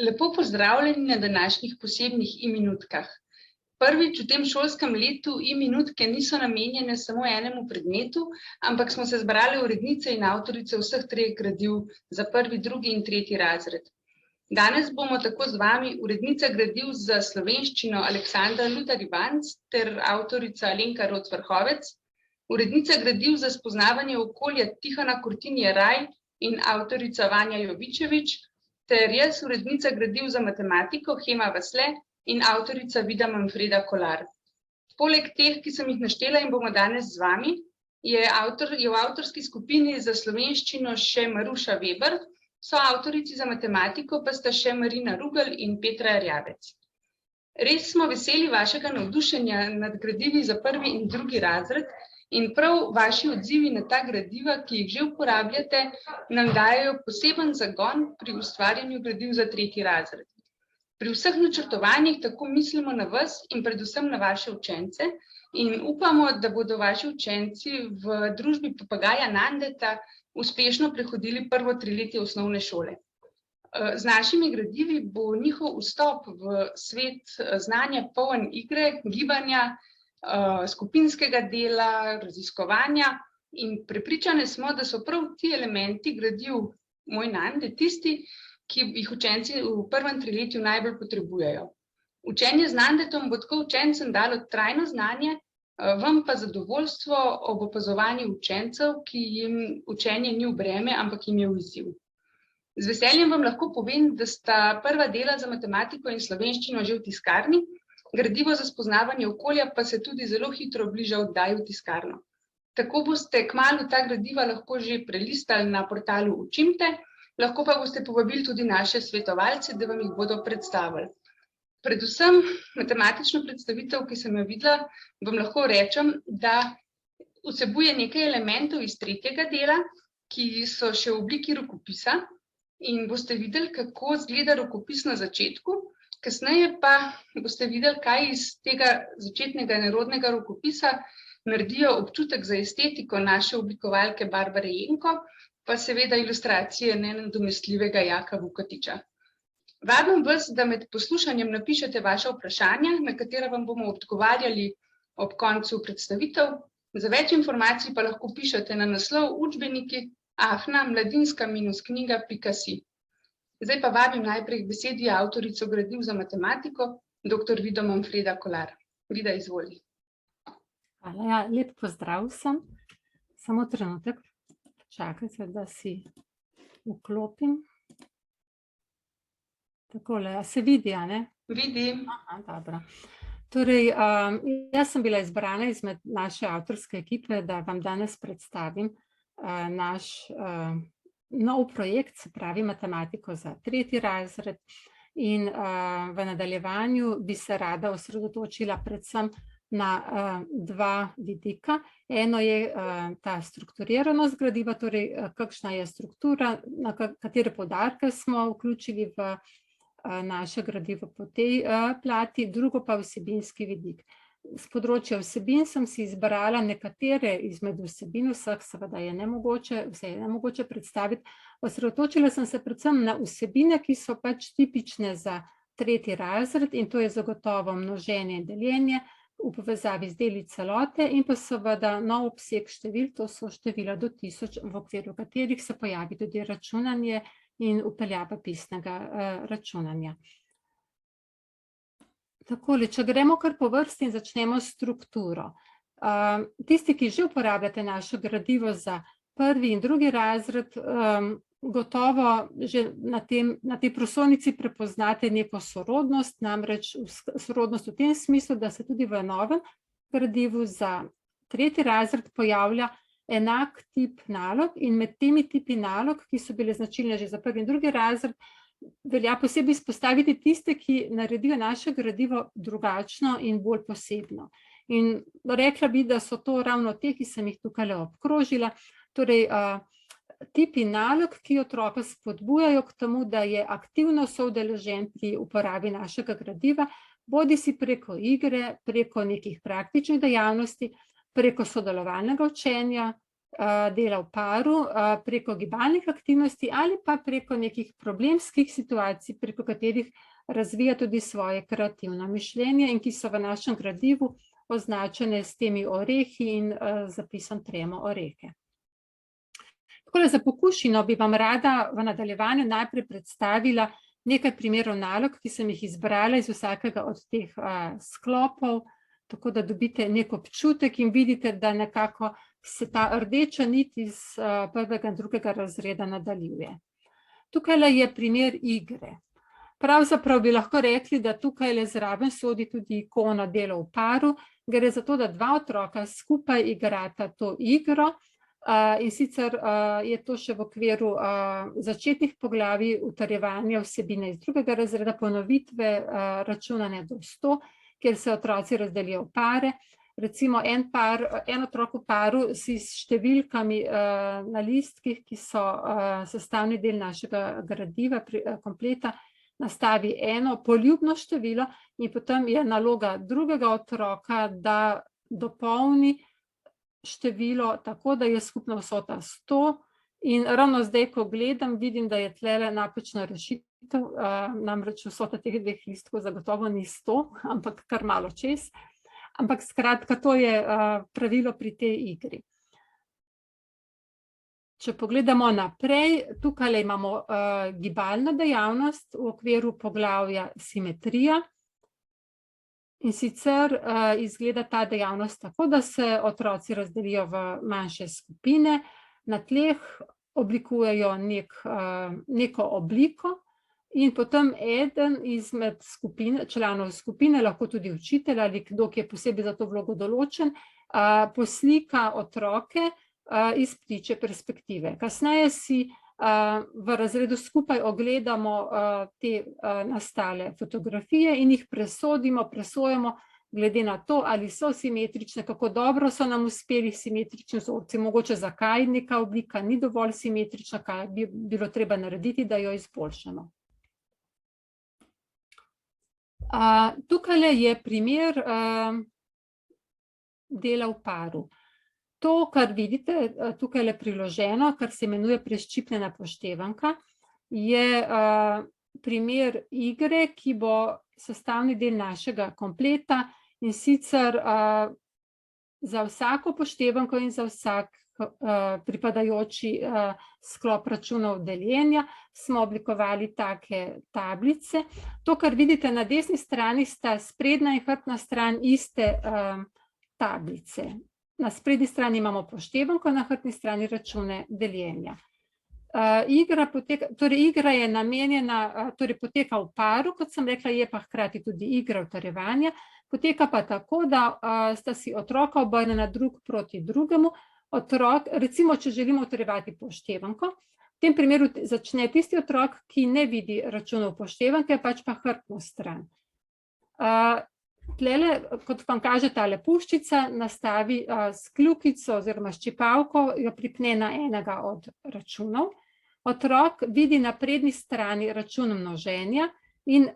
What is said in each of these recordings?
Lepo pozdravljeni na današnjih posebnih e-minutkah. Prvič v tem šolskem letu e-minutke niso namenjene samo enemu predmetu, ampak smo se zbrali urednice in avtorice vseh treh gradiv za prvi, drugi in tretji razred. Danes bomo tako z vami urednica gradiv za slovenščino Aleksandra Lutaribanc ter avtorica Alenka Rot-Vrhovec, urednica gradiv za spoznavanje okolja Tihana Kurtin-Jeraj in avtorica Vanja Jovičevič, ter jaz, urednica gradiv za matematiko Hema Vasle in avtorica vida Manfreda Kolar. Poleg teh, ki sem jih naštela in bomo danes z vami, je v avtorski skupini za slovenščino še Maruša Weber, soavtorici za matematiko pa sta še Marina Rugel in Petra Erjavec. Res smo veseli vašega navdušenja nad gradivi za prvi in drugi razred in prav vaši odzivi na ta gradiva, ki jih že uporabljate, nam dajejo poseben zagon pri ustvarjanju gradiv za tretji razred. Pri vseh načrtovanjih tako mislimo na vas in predvsem na vaše učence in upamo, da bodo vaši učenci v družbi papagaja Nandeta uspešno prehodili prvo triletje osnovne šole. Z našimi gradivi bo njihov vstop v svet znanja poln igre, gibanja, skupinskega dela, raziskovanja in prepričane smo, da so prav ti elementi gradiv Moj Nande tisti, ki jih učenci v prvem triletju najbolj potrebujejo. Učenje z Nandetom bo tako učencem dalo trajno znanje, vam pa zadovoljstvo ob opazovanju učencev, ki jim učenje ni v breme, ampak jim je v izziv. Z veseljem vam lahko povem, da sta prva dela za matematiko in slovenščino že v tiskarni, gradivo za spoznavanje okolja pa se tudi zelo hitro bliža oddaji v tiskarno. Tako boste kmalu ta gradiva lahko že prelistali na portalu Učimte, lahko pa boste povabili tudi naše svetovalce, da vam jih bodo predstavili. Predvsem matematično predstavitev, ki sem jo videla, vam lahko rečem, da vsebuje nekaj elementov iz tretjega dela, ki so še v obliki rokopisa in boste videli, kako izgleda rokopis na začetku. Kasneje pa boste videli, kaj iz tega začetnega nerodnega rokopisa naredijo občutek za estetiko naše oblikovalke Barbare Jenko, pa seveda ilustracije nenadomestljivega Jaka Vukatiča. Vabim vas, da med poslušanjem napišete vaše vprašanja, na katera vam bomo odgovarjali ob koncu predstavitev. Za več informacij pa lahko pišete na naslov učbenikih@mladinska-knjiga.si. Zdaj pa vabim najprej k besedi avtorico gradiv za matematiko, dr. Vido Manfreda Kolar. Vida, izvoli. Hvala, ja, lep pozdrav vsem. Samo trenutek, čakajte, da si vklopim. Takole, a se vidi, a ne? Vidim. Aha, dobro. Torej, jaz sem bila izbrana izmed naše avtorske ekipe, da vam danes predstavim naš nov projekt, se pravi matematiko za tretji razred, in v nadaljevanju bi se rada osredotočila predvsem na dva vidika. Eno je ta strukturiranost gradiva, torej kakšna je struktura, na katere poudarke smo vključili v naše gradivo po tej plati, drugo pa vsebinski vidik. Z področja vsebin sem si izbrala nekatere izmed vsebin, vseh seveda je nemogoče predstaviti. Osredotočila sem se predvsem na vsebine, ki so pač tipične za tretji razred, in to je zagotovo množenje in deljenje v povezavi z deli celote in pa seveda nov obseg števil, to so števila do 1000, v okviru katerih se pojavi tudi računanje in vpeljava pisnega računanja. Takole, če gremo kar po vrsti in začnemo s strukturo. Tisti, ki že uporabljate naše gradivo za prvi in drugi razred, gotovo že na tej prosojnici prepoznate neko sorodnost, namreč sorodnost v tem smislu, da se tudi v novem gradivu za tretji razred pojavlja enak tip nalog in med temi tipi nalog, ki so bile značilne že za prvi in drugi razred, velja posebej izpostaviti tiste, ki naredijo naše gradivo drugačno in bolj posebno. In rekla bi, da so to ravno te, ki sem jih tukaj obkrožila, torej tipi nalog, ki otroka spodbujajo k temu, da je aktivno soudeležen pri uporabi našega gradiva, bodisi preko igre, preko nekih praktičnih dejavnosti, preko sodelovalnega učenja, dela v paru preko gibalnih aktivnosti ali pa preko nekih problemskih situacij, preko katerih razvija tudi svoje kreativno mišljenje in ki so v našem gradivu označene s temi orehi in zapisom tremo orehe. Takole za pokušino bi vam rada v nadaljevanju najprej predstavila nekaj primerov nalog, ki sem jih izbrala iz vsakega od teh sklopov, tako da dobite nek občutek in vidite, da nekako se ta rdeča nit iz prvega in drugega razreda nadaljuje. Tukaj je primer igre. Pravzaprav bi lahko rekli, da tukaj zraven sodi tudi ikona dela v paru, gre za to, da dva otroka skupaj igrata to igro in sicer je to še v okviru začetnih poglavij utrjevanja vsebine iz drugega razreda, ponovitve računanja do 100, kjer se otroci razdelijo v pare. Recimo en otrok v paru si s številkami na listkih, ki so sestavni del našega gradiva, kompleta, nastavi eno poljubno število in potem je naloga drugega otroka, da dopolni število tako, da je skupna vsota 100. In ravno zdaj, ko gledam, vidim, da je tlele napačna rešitev, namreč vsota teh dveh listkov zagotovo ni 100, ampak kar malo čez. Ampak skratka, to je pravilo pri tej igri. Če pogledamo naprej, tukaj imamo gibalno dejavnost v okviru poglavja simetrija. In sicer izgleda ta dejavnost tako, da se otroci razdelijo v manjše skupine, na tleh oblikujejo neko obliko in potem eden izmed članov skupine, lahko tudi učitelj ali kdo, ki je posebej za to vlogo določen, poslika otroke iz ptičje perspektive. Kasneje si v razredu skupaj ogledamo te nastale fotografije in jih presojamo glede na to, ali so simetrične, kako dobro so nam uspeli simetrični vzorci, mogoče zakaj neka oblika ni dovolj simetrična, kaj bi bilo treba narediti, da jo izboljšamo. Tukaj je primer dela v paru. To, kar vidite tukaj priloženo, kar se imenuje preščipnjena poštevanka, je primer igre, ki bo sestavni del našega kompleta in sicer za vsako poštevanko in za vsak pripadajoči sklop računov deljenja smo oblikovali take tablice. To, kar vidite na desni strani, sta sprednja in hrbtna stran iste tablice. Na sprednji strani imamo poštevanko, na hrbtni strani račune deljenja. Igra je namenjena, torej poteka v paru, kot sem rekla, je pa hkrati tudi igra utrjevanja. Poteka pa tako, da sta si otroka obrnjena drug proti drugemu. Recimo, če želimo utrjevati poštevanko, v tem primeru začne tisti otrok, ki ne vidi računov poštevanke, pač pa hrbtno stran. Tlele, kot vam kaže tale puščica, nastavi s kljukico oziroma ščipalko, jo pripne na enega od računov. Otrok vidi na prednji strani račun množenja in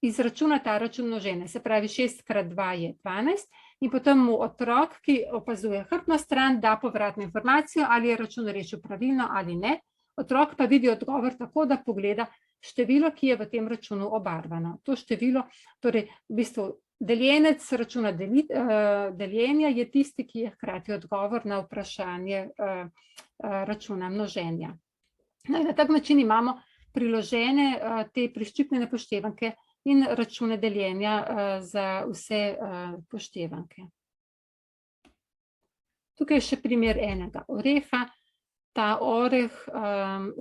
izračuna ta račun množenja, se pravi 6x2 je 12 in potem mu otrok, ki opazuje hrbtno stran, da povratno informacijo, ali je račun rešil pravilno ali ne. Otrok pa vidi odgovor tako, da pogleda število, ki je v tem računu obarvano. To število, torej v bistvu deljenec računa deljenja je tisti, ki je hkrati odgovor na vprašanje računa množenja. Na tak način imamo priložene te preščipnjene poštevanke in račune deljenja za vse poštevanke. Tukaj je še primer enega oreha. Ta oreh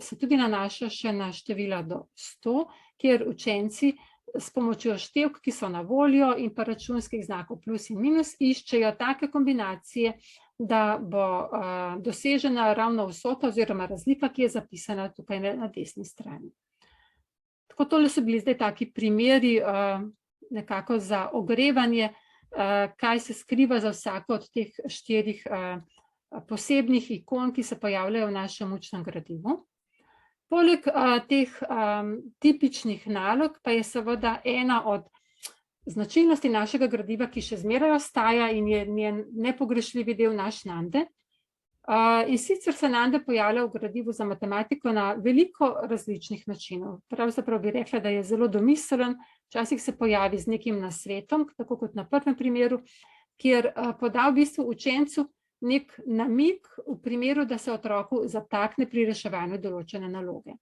se tudi nanaša še na števila do 100, kjer učenci s pomočjo števk, ki so na voljo, in pa računskih znakov plus in minus, iščejo take kombinacije, da bo dosežena ravno vsota oziroma razlika, ki je zapisana tukaj na desni strani. Tako tole so bili zdaj taki primeri nekako za ogrevanje, kaj se skriva za vsako od teh 4 posebnih ikon, ki se pojavljajo v našem učnem gradivu. Poleg teh tipičnih nalog pa je seveda ena od značilnosti našega gradiva, ki še zmeraj ostaja in je njen nepogrešljivi del naš Nande. In sicer se Nande pojavlja v gradivu za matematiko na veliko različnih načinov. Pravzaprav bi rekla, da je zelo domiselen, včasih se pojavi z nekim nasvetom, tako kot na prvem primeru, kjer poda v bistvu učencu nek namig v primeru, da se otroku zatakne pri reševanju določene naloge.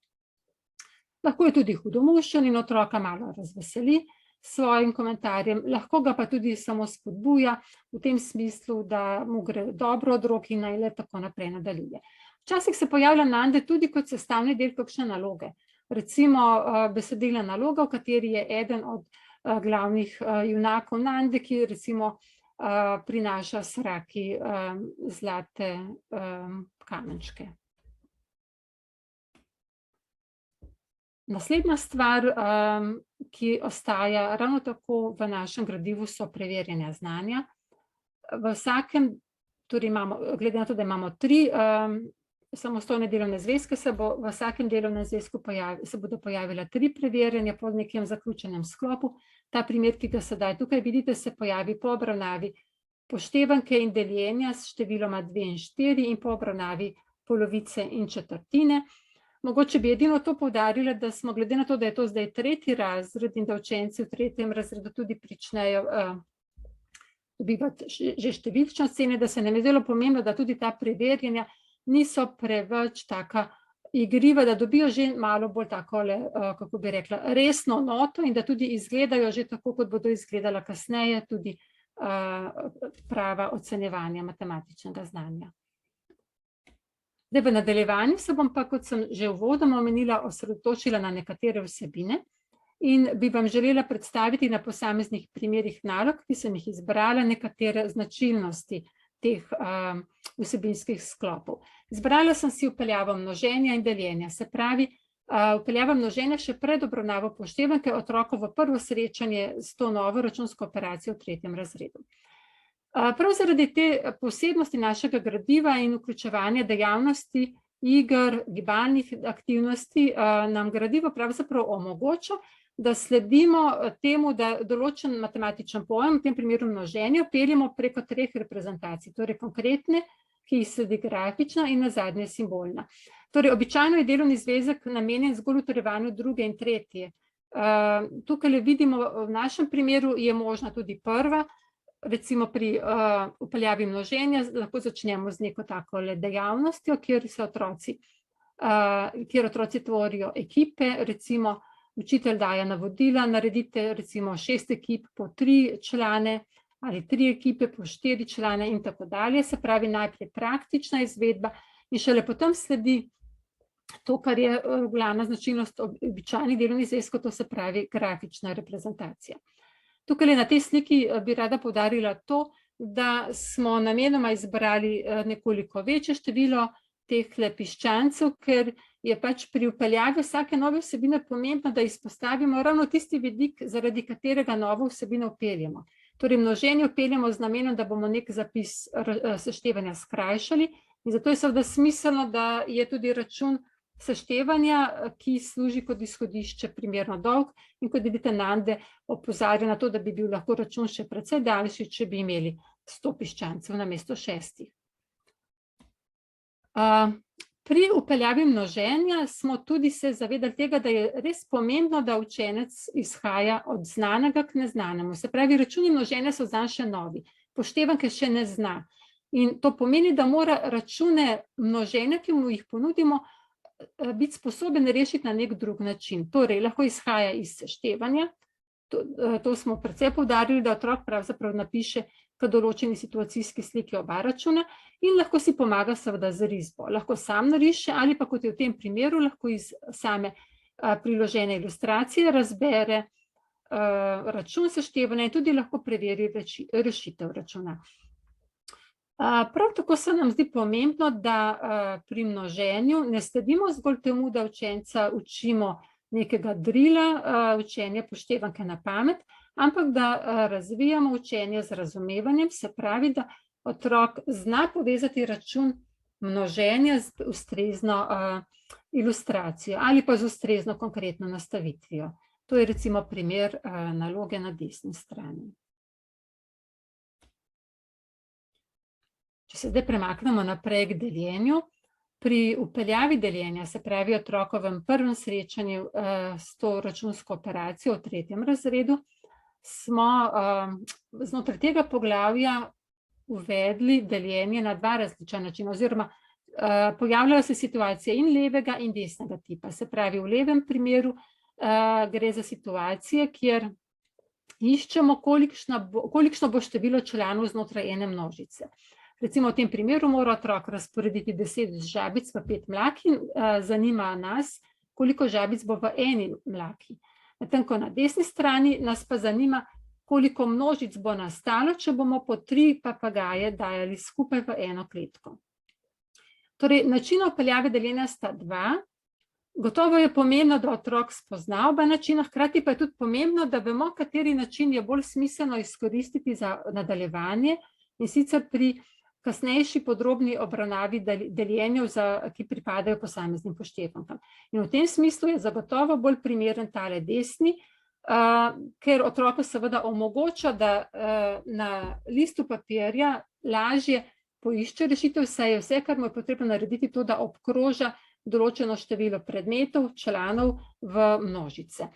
Lahko je tudi hudomušen in otroka malo razveseli s svojim komentarjem, lahko ga pa tudi samo spodbuja v tem smislu, da mu gre dobro od rok in naj le tako naprej nadaljuje. Včasih se pojavlja Nande tudi kot sestavni del kakšne naloge. Recimo besedilna naloga, v kateri je eden od glavnih junakov Nande, ki recimo prinaša Sraki zlate kamenčke. Naslednja stvar, ki ostaja ravno tako v našem gradivu, so preverjanja znanja. V vsakem, torej glede na to, da imamo 3 samostojne delovne zvezke, se bo v vsakem delovnem zvezku se bodo pojavila 3 preverjanja po nekem zaključenem sklopu. Ta primer, ki ga sedaj tukaj vidite, se pojavi po obravnavi poštevanke in deljenja s številoma 2 in 4 in po obravnavi polovice in četrtine. Mogoče bi edino to poudarila, da smo glede na to, da je to zdaj 3. razred in da učenci v 3. razredu tudi pričnejo dobivati že številčne ocene, da se nam je zelo pomembno, da tudi ta preverjanja niso preveč taka igriva, da dobijo že malo bolj takole, kako bi rekla, resno noto in da tudi izgledajo že tako, kot bodo izgledala kasneje tudi prava ocenjevanja matematičnega znanja. Zdaj, v nadaljevanju se bom pa, kot sem že uvodoma omenila, osredotočila na nekatere vsebine in bi vam želela predstaviti na posameznih primerih nalog, ki sem jih izbrala, nekatere značilnosti teh vsebinskih sklopov. Izbrala sem si vpeljavo množenja in deljenja, se pravi, vpeljava množenja še pred obravnavo poštevanke otrokovo prvo srečanje s to novo računsko operacijo v 3. razredu. Prav zaradi te posebnosti našega gradiva in vključevanja dejavnosti, iger, gibalnih aktivnosti, nam gradivo pravzaprav omogoča, da sledimo temu, da določen matematičen pojem, v tem primeru množenja, peljemo preko 3 reprezentacij, torej konkretne, ki jih sledi grafična in nazadnje simbolna. Torej, običajno je delovni zvezek namenjen zgolj utrjevanju 2. in 3. Tukaj vidimo, v našem primeru je možna tudi prva. Recimo pri vpeljavi množenja lahko začnemo z neko tako dejavnostjo, kjer otroci tvorijo ekipe, recimo učitelj daje navodila, naredite recimo 6 ekip po 3 člane ali 3 ekipe po 4 člane in tako dalje, se pravi najprej praktična izvedba in šele potem sledi to, kar je glavna značilnost običajnih delovnih zvezkov, to se pravi grafična reprezentacija. Tukaj na tej sliki bi rada poudarila to, da smo namenoma izbrali nekoliko večje število teh piščancev, ker je pač pri vpeljavi vsake nove vsebine pomembno, da izpostavimo ravno tisti vidik, zaradi katerega novo vsebino vpeljemo. Torej množenje vpeljemo z namenom, da bomo nek zapis seštevanja skrajšali in zato je seveda smiselno, da je tudi račun seštevanja, ki služi kot izhodišče, primerno dolg in kot vidite, Nande opozarja na to, da bi bil lahko račun še precej daljši, če bi imeli 100 piščancev namesto 6. Pri vpeljavi množenja smo tudi se zavedali tega, da je res pomembno, da učenec izhaja od znanega k neznanemu. Se pravi, računi množenja so zanj še novi, poštevanke še ne zna. In to pomeni, da mora račune množenja, ki mu jih ponudimo, biti sposoben rešiti na nek drug način. Torej, lahko izhaja iz seštevanja, to smo precej poudarili, da otrok pravzaprav napiše k določeni situacijski sliki oba računa in lahko si pomaga seveda z risbo. Lahko sam nariše ali pa, kot je v tem primeru, lahko iz same priložene ilustracije razbere račun seštevanja in tudi lahko preveri rešitev računa. Prav tako se nam zdi pomembno, da pri množenju ne sledimo zgolj temu, da učenca učimo nekega drila, učenja poštevanke na pamet, ampak da razvijamo učenje z razumevanjem, se pravi, da otrok zna povezati račun množenja z ustrezno ilustracijo ali pa z ustrezno konkretno nastavitvijo. To je recimo primer naloge na desni strani. Če se zdaj premaknemo naprej k deljenju. Pri vpeljavi deljenja, se pravi otrokovem prvem srečanju s to računsko operacijo v 3. razredu, smo znotraj tega poglavja uvedli deljenje na 2 različna načina, oziroma pojavljajo se situacije in levega in desnega tipa. Se pravi, v levem primeru gre za situacije, kjer iščemo, kolikšno bo število članov znotraj ene množice. Recimo v tem primeru mora otrok razporediti 10 žabic v 5 mlaki in zanima nas, koliko žabic bo v eni mlaki. Medtem ko na desni strani nas pa zanima, koliko množic bo nastalo, če bomo po 3 papagaje dajali skupaj v eno kletko. Torej, načina vpeljave deljenja sta 2. Gotovo je pomembno, da otrok spozna oba načina, hkrati pa je tudi pomembno, da vemo, kateri način je bolj smiselno izkoristiti za nadaljevanje, in sicer pri kasnejši podrobni obravnavi deljenjev, ki pripadajo posameznim poštevankam. In v tem smislu je zagotovo bolj primeren tale desni, ker otroku seveda omogoča, da na listu papirja lažje poišče rešitev, saj je vse, kar mu je potrebno narediti, to, da obkroža določeno število predmetov, članov v množice.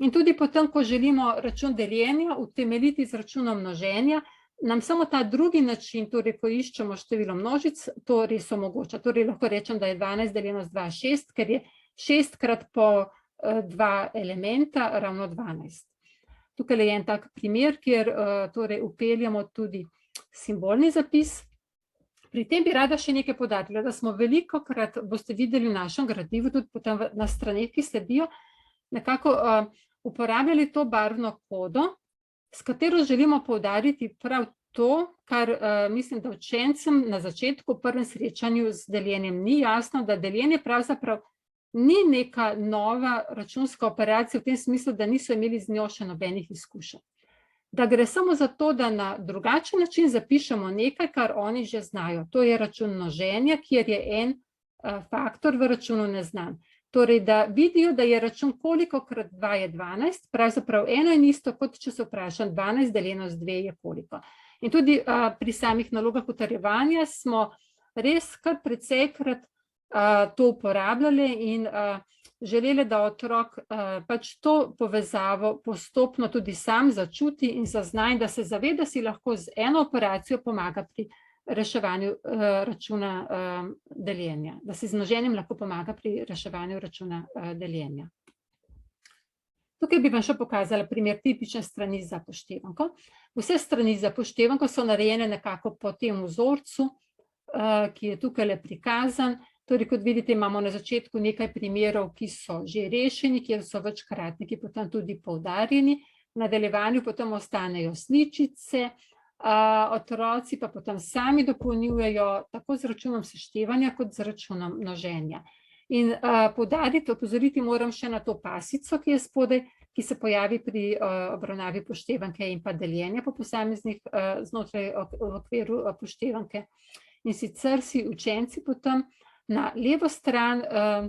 In tudi potem, ko želimo račun deljenja utemeljiti z računom množenja, nam samo ta drugi način, torej ko iščemo število množic, to res omogoča. Torej lahko rečem, da je 12 deljeno z 2 6, ker je 6 krat po 2 elementa ravno 12. Tukaj je en tak primer, kjer torej vpeljamo tudi simbolni zapis. Pri tem bi rada še nekaj poudarila, da smo velikokrat, boste videli v našem gradivu, tudi potem na straneh, ki sledijo, nekako uporabljali to barvno kodo, s katero želimo poudariti prav to, kar mislim, da učencem na začetku v prvem srečanju z deljenjem ni jasno, da deljenje pravzaprav ni neka nova računska operacija v tem smislu, da niso imeli z njo še nobenih izkušenj. Da gre samo za to, da na drugačen način zapišemo nekaj, kar oni že znajo. To je račun množenja, kjer je en faktor v računu neznan. Torej, da vidijo, da je račun koliko krat 2 je 12, pravzaprav eno in isto, kot če se vprašam 12 deljeno z 2 je koliko. In tudi pri samih nalogah utrjevanja smo res kar precejkrat to uporabljali in želeli, da otrok pač to povezavo postopno tudi sam začuti in zazna in da se zaveda, da si lahko z eno operacijo pomaga pri reševanju računa deljenja, da si z množenjem lahko pomaga pri reševanju računa deljenja. Tukaj bi vam še pokazala primer tipične strani za poštevanko. Vse strani za poštevanko so narejene nekako po tem vzorcu, ki je tukaj prikazan. Torej, kot vidite, imamo na začetku nekaj primerov, ki so že rešeni, kjer so večkratniki potem tudi poudarjeni. V nadaljevanju potem ostanejo sličice, otroci pa potem sami dopolnjujejo tako z računom seštevanja kot z računom množenja. In poudariti, opozoriti moram še na to pasico, ki je spodaj, ki se pojavi pri obravnavi poštevanke in pa deljenja po posameznih znotraj v okviru poštevanke. In sicer si učenci potem na levo stran,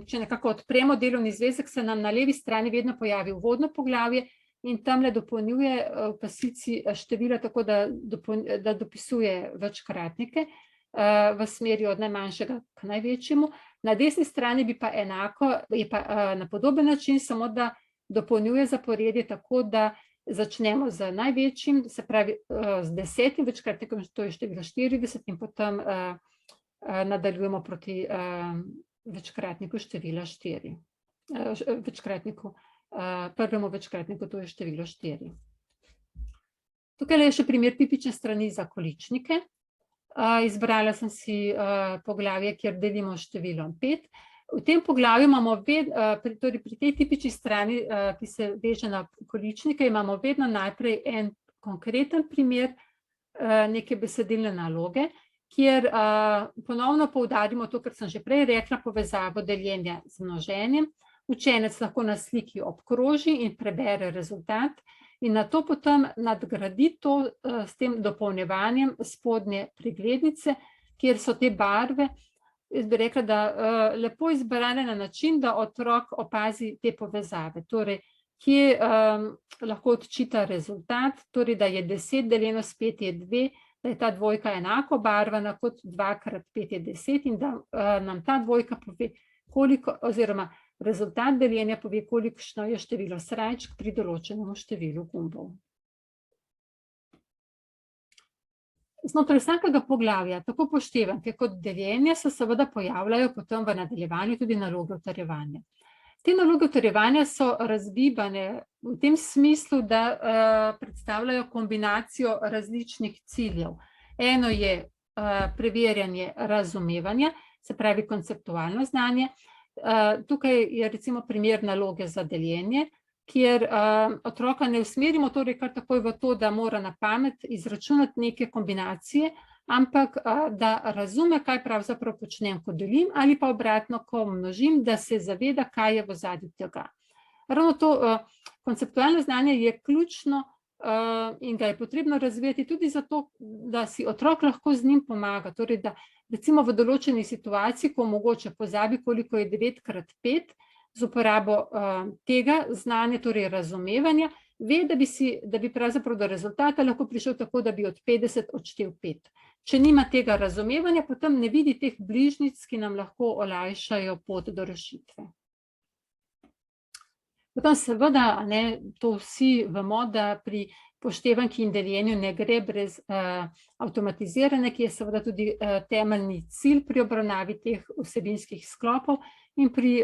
če nekako odpremo delovni zvezek, se nam na levi strani vedno pojavi uvodno poglavje in tamle dopolnjuje v pasici števila tako, da dopisuje večkratnike v smeri od najmanjšega k največjemu. Na desni strani bi pa enako, je pa na podoben način, samo da dopolnjuje zaporedje tako, da začnemo z največjim, se pravi z 10 večkratnikom, to je število 40 in potem nadaljujemo proti večkratniku števila 4. Prvemu večkratniku, to je število 4. Tukaj je še primer tipične strani za količnike. Izbrala sem si poglavje, kjer delimo številom 5. V tem poglavju imamo, torej pri tej tipični strani, ki se veže na količnike, imamo vedno najprej en konkreten primer neke besedilne naloge, kjer ponovno poudarimo to, kar sem že prej rekla, povezavo deljenja z množenjem. Učenec lahko na sliki obkroži in prebere rezultat in nato potem nadgradi to s tem dopolnjevanjem spodnje preglednice, kjer so te barve, jaz bi rekla, da lepo izbrane na način, da otrok opazi te povezave. Torej, kje lahko odčita rezultat, torej, da je 10 deljeno s 5 je 2, da je ta dvojka enako barvana kot 2x5 je 10 in da nam ta dvojka pove, koliko, oziroma rezultat deljenja pove, kolikšno je število srajčk pri določenem številu gumbov. Znotraj vsakega poglavja, tako upoštevanke kot deljenje, se seveda pojavljajo potem v nadaljevanju tudi naloge utrjevanja. Te naloge utrjevanja so razgibane v tem smislu, da predstavljajo kombinacijo različnih ciljev. Eno je preverjanje razumevanja, se pravi konceptualno znanje. Tukaj je recimo primer naloge za deljenje, kjer otroka ne usmerimo torej kar takoj v to, da mora na pamet izračunati neke kombinacije, ampak da razume, kaj pravzaprav počnem, ko delim, ali pa obratno, ko množim, da se zaveda, kaj je v ozadju tega. Ravno to konceptualno znanje je ključno in ga je potrebno razvijati tudi zato, da si otrok lahko z njim pomaga. Torej, da recimo v določeni situaciji, ko mogoče pozabi, koliko je 9x5, z uporabo tega znanja, torej razumevanja, ve, da bi pravzaprav do rezultata lahko prišel tako, da bi od 50 odštel 5. Če nima tega razumevanja, potem ne vidi teh bližnjic, ki nam lahko olajšajo pot do rešitve. Potem seveda, to vsi vemo, da pri upoštevanki in deljenju ne gre brez avtomatiziranja, ki je seveda tudi temeljni cilj pri obravnavi teh vsebinskih sklopov, in pri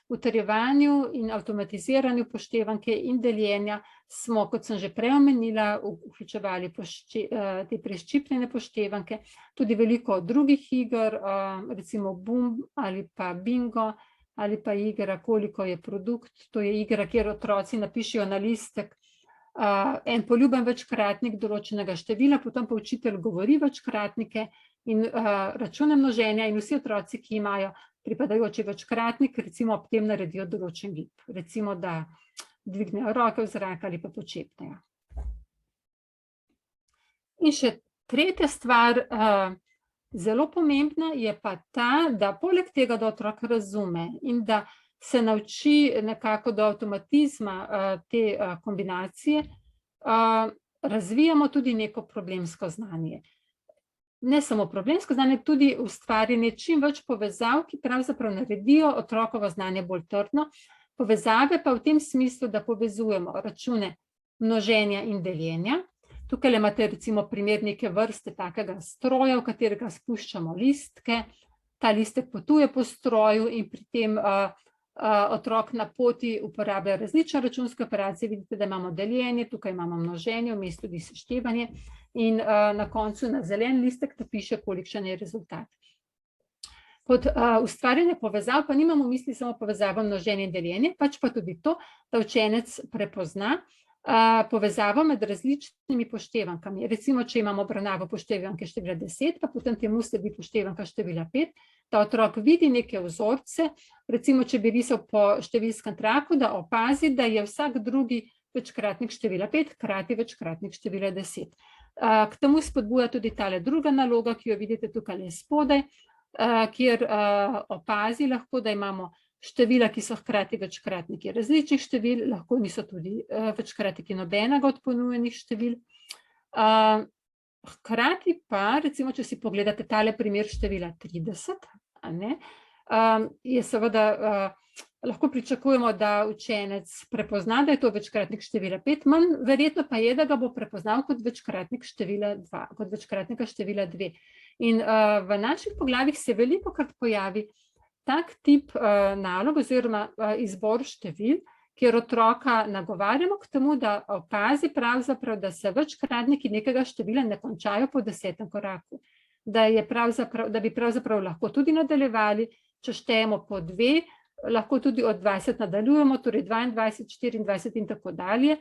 utrjevanju in avtomatiziranju upoštevanke in deljenja smo, kot sem že prej omenila, vključevali te preščipljene upoštevanke, tudi veliko drugih iger, recimo Bum ali pa Bingo, ali pa igra Koliko je produkt. To je igra, kjer otroci napišejo na listek en poljuben večkratnik določenega števila, potem pa učitelj govori večkratnike in račune množenja in vsi otroci, ki imajo pripadajoči večkratnik, recimo ob tem naredijo določen gib. Recimo, da dvignejo roke v zrak ali pa počepnejo. In še tretja stvar, zelo pomembna, je pa ta, da poleg tega, da otrok razume in da se nauči nekako do avtomatizma te kombinacije, razvijamo tudi neko problemsko znanje. Ne samo problemsko znanje, tudi ustvarjanje čim več povezav, ki pravzaprav naredijo otrokovo znanje bolj trdno. Povezave pa v tem smislu, da povezujemo račune množenja in deljenja. Tukaj imate recimo primer neke vrste takega stroja, v katerega spuščamo listke. Ta listek potuje po stroju in pri tem otrok na poti uporablja različne računske operacije. Vidite, da imamo deljenje, tukaj imamo množenje, vmes tudi seštevanje in na koncu na zelen listek napiše, kolikšen je rezultat. Pod ustvarjanje povezav pa nimamo v misli samo povezavo množenje in deljenje, pač pa tudi to, da učenec prepozna povezavo med različnimi poštevankami. Recimo, če imamo obravnavo poštevanke števila 10, pa potem temu sledi poštevanka števila 5, da otrok vidi neke vzorce, recimo, če bi risal po številskem traku, da opazi, da je vsak drugi večkratnik števila 5 hkrati večkratnik števila 10. K temu spodbuja tudi tale druga naloga, ki jo vidite tukaj spodaj, kjer opazi lahko, da imamo števila, ki so hkrati večkratniki različnih števil, lahko niso tudi večkratniki nobenega od ponujenih števil. Hkrati pa, recimo, če si pogledate tale primer števila 30, je seveda, lahko pričakujemo, da učenec prepozna, da je to večkratnik števila 5, manj verjetno pa je, da ga bo prepoznal kot večkratnik števila 2, kot večkratnika števila 2. In v naših poglavjih se velikokrat pojavi tak tip nalog oziroma izbor števil, kjer otroka nagovarjamo k temu, da opazi pravzaprav, da se večkratniki nekega števila ne končajo po 10. koraku. Da bi pravzaprav lahko tudi nadaljevali, če štejemo po 2, lahko tudi od 20 nadaljujemo, torej 22, 24 in tako dalje.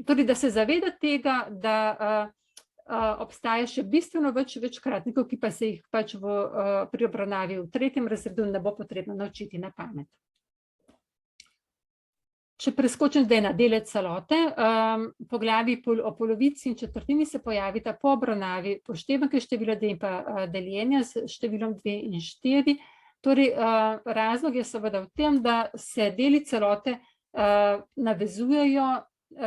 Torej, da se zaveda tega, da obstaja še bistveno več večkratnikov, ki pa se jih pač pri obravnavi v 3. razredu ne bo potrebno naučiti na pamet. Če preskočim zdaj na dele celote, poglavji o polovici in četrtini se pojavita po obravnavi poštevanke števila 2 in pa deljenja s številom 2 in 4. Torej, razlog je seveda v tem, da se deli celote navezujejo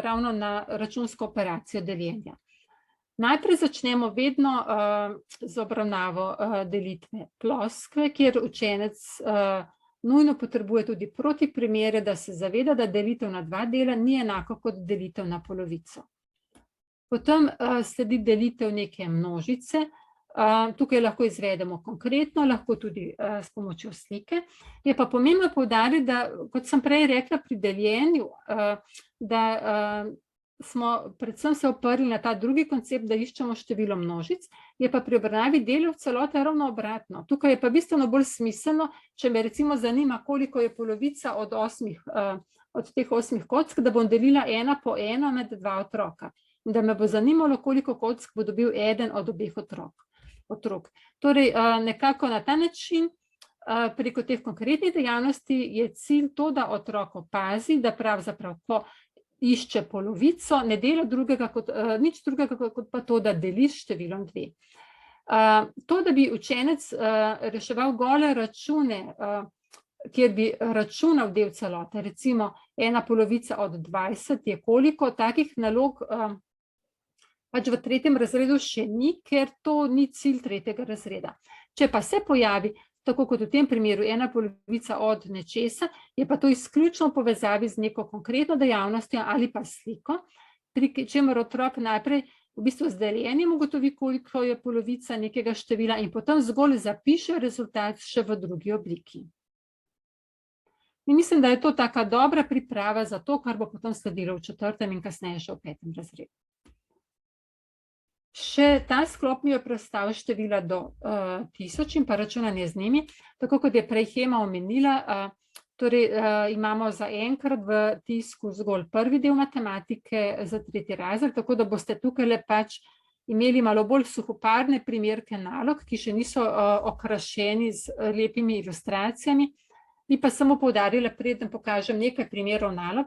ravno na računsko operacijo deljenja. Najprej začnemo vedno z obravnavo delitve ploskve, kjer učenec nujno potrebuje tudi protiprimere, da se zaveda, da delitev na dva dela ni enako kot delitev na polovico. Potem sledi delitev neke množice. Tukaj lahko izvedemo konkretno, lahko tudi s pomočjo slike. Je pa pomembno poudariti, da, kot sem prej rekla pri deljenju, da smo predvsem se oprli na ta drugi koncept, da iščemo število množic, je pa pri obravnavi delov celote ravno obratno. Tukaj je pa bistveno bolj smiselno, če me recimo zanima, koliko je polovica od teh 8 kock, da bom delila 1 po 1 med 2 otroka. In da me bo zanimalo, koliko kock bo dobil eden od obeh otrok. Torej, nekako na ta način, preko teh konkretnih dejavnosti je cilj to, da otrok opazi, da pravzaprav ko išče polovico, ne dela nič drugega kot pa to, da deli s številom 2. To, da bi učenec reševal gole račune, kjer bi računal del celote, recimo 1/2 od 20 je koliko, takih nalog pač v 3. razredu še ni, ker to ni cilj 3. razreda. Če pa se pojavi, tako kot v tem primeru 1/2 od nečesa, je pa to izključno v povezavi z neko konkretno dejavnostjo ali pa sliko, pri čemer otrok najprej v bistvu z deljenjem ugotovi, koliko je polovica nekega števila in potem zgolj zapiše rezultat še v drugi obliki. In mislim, da je to taka dobra priprava za to, kar bo potem sledilo v 4. in kasneje še v 5. razredu. Še ta sklop mi je predstavil števila do 1000 in pa računanje z njimi. Tako kot je prej Hema omenila, torej imamo zaenkrat v tisku zgolj prvi del matematike za 3. razred, tako da boste tukaj pač imeli malo bolj suhoparne primerke nalog, ki še niso okrašeni z lepimi ilustracijami. Bi pa samo poudarila, preden pokažem nekaj primerov nalog,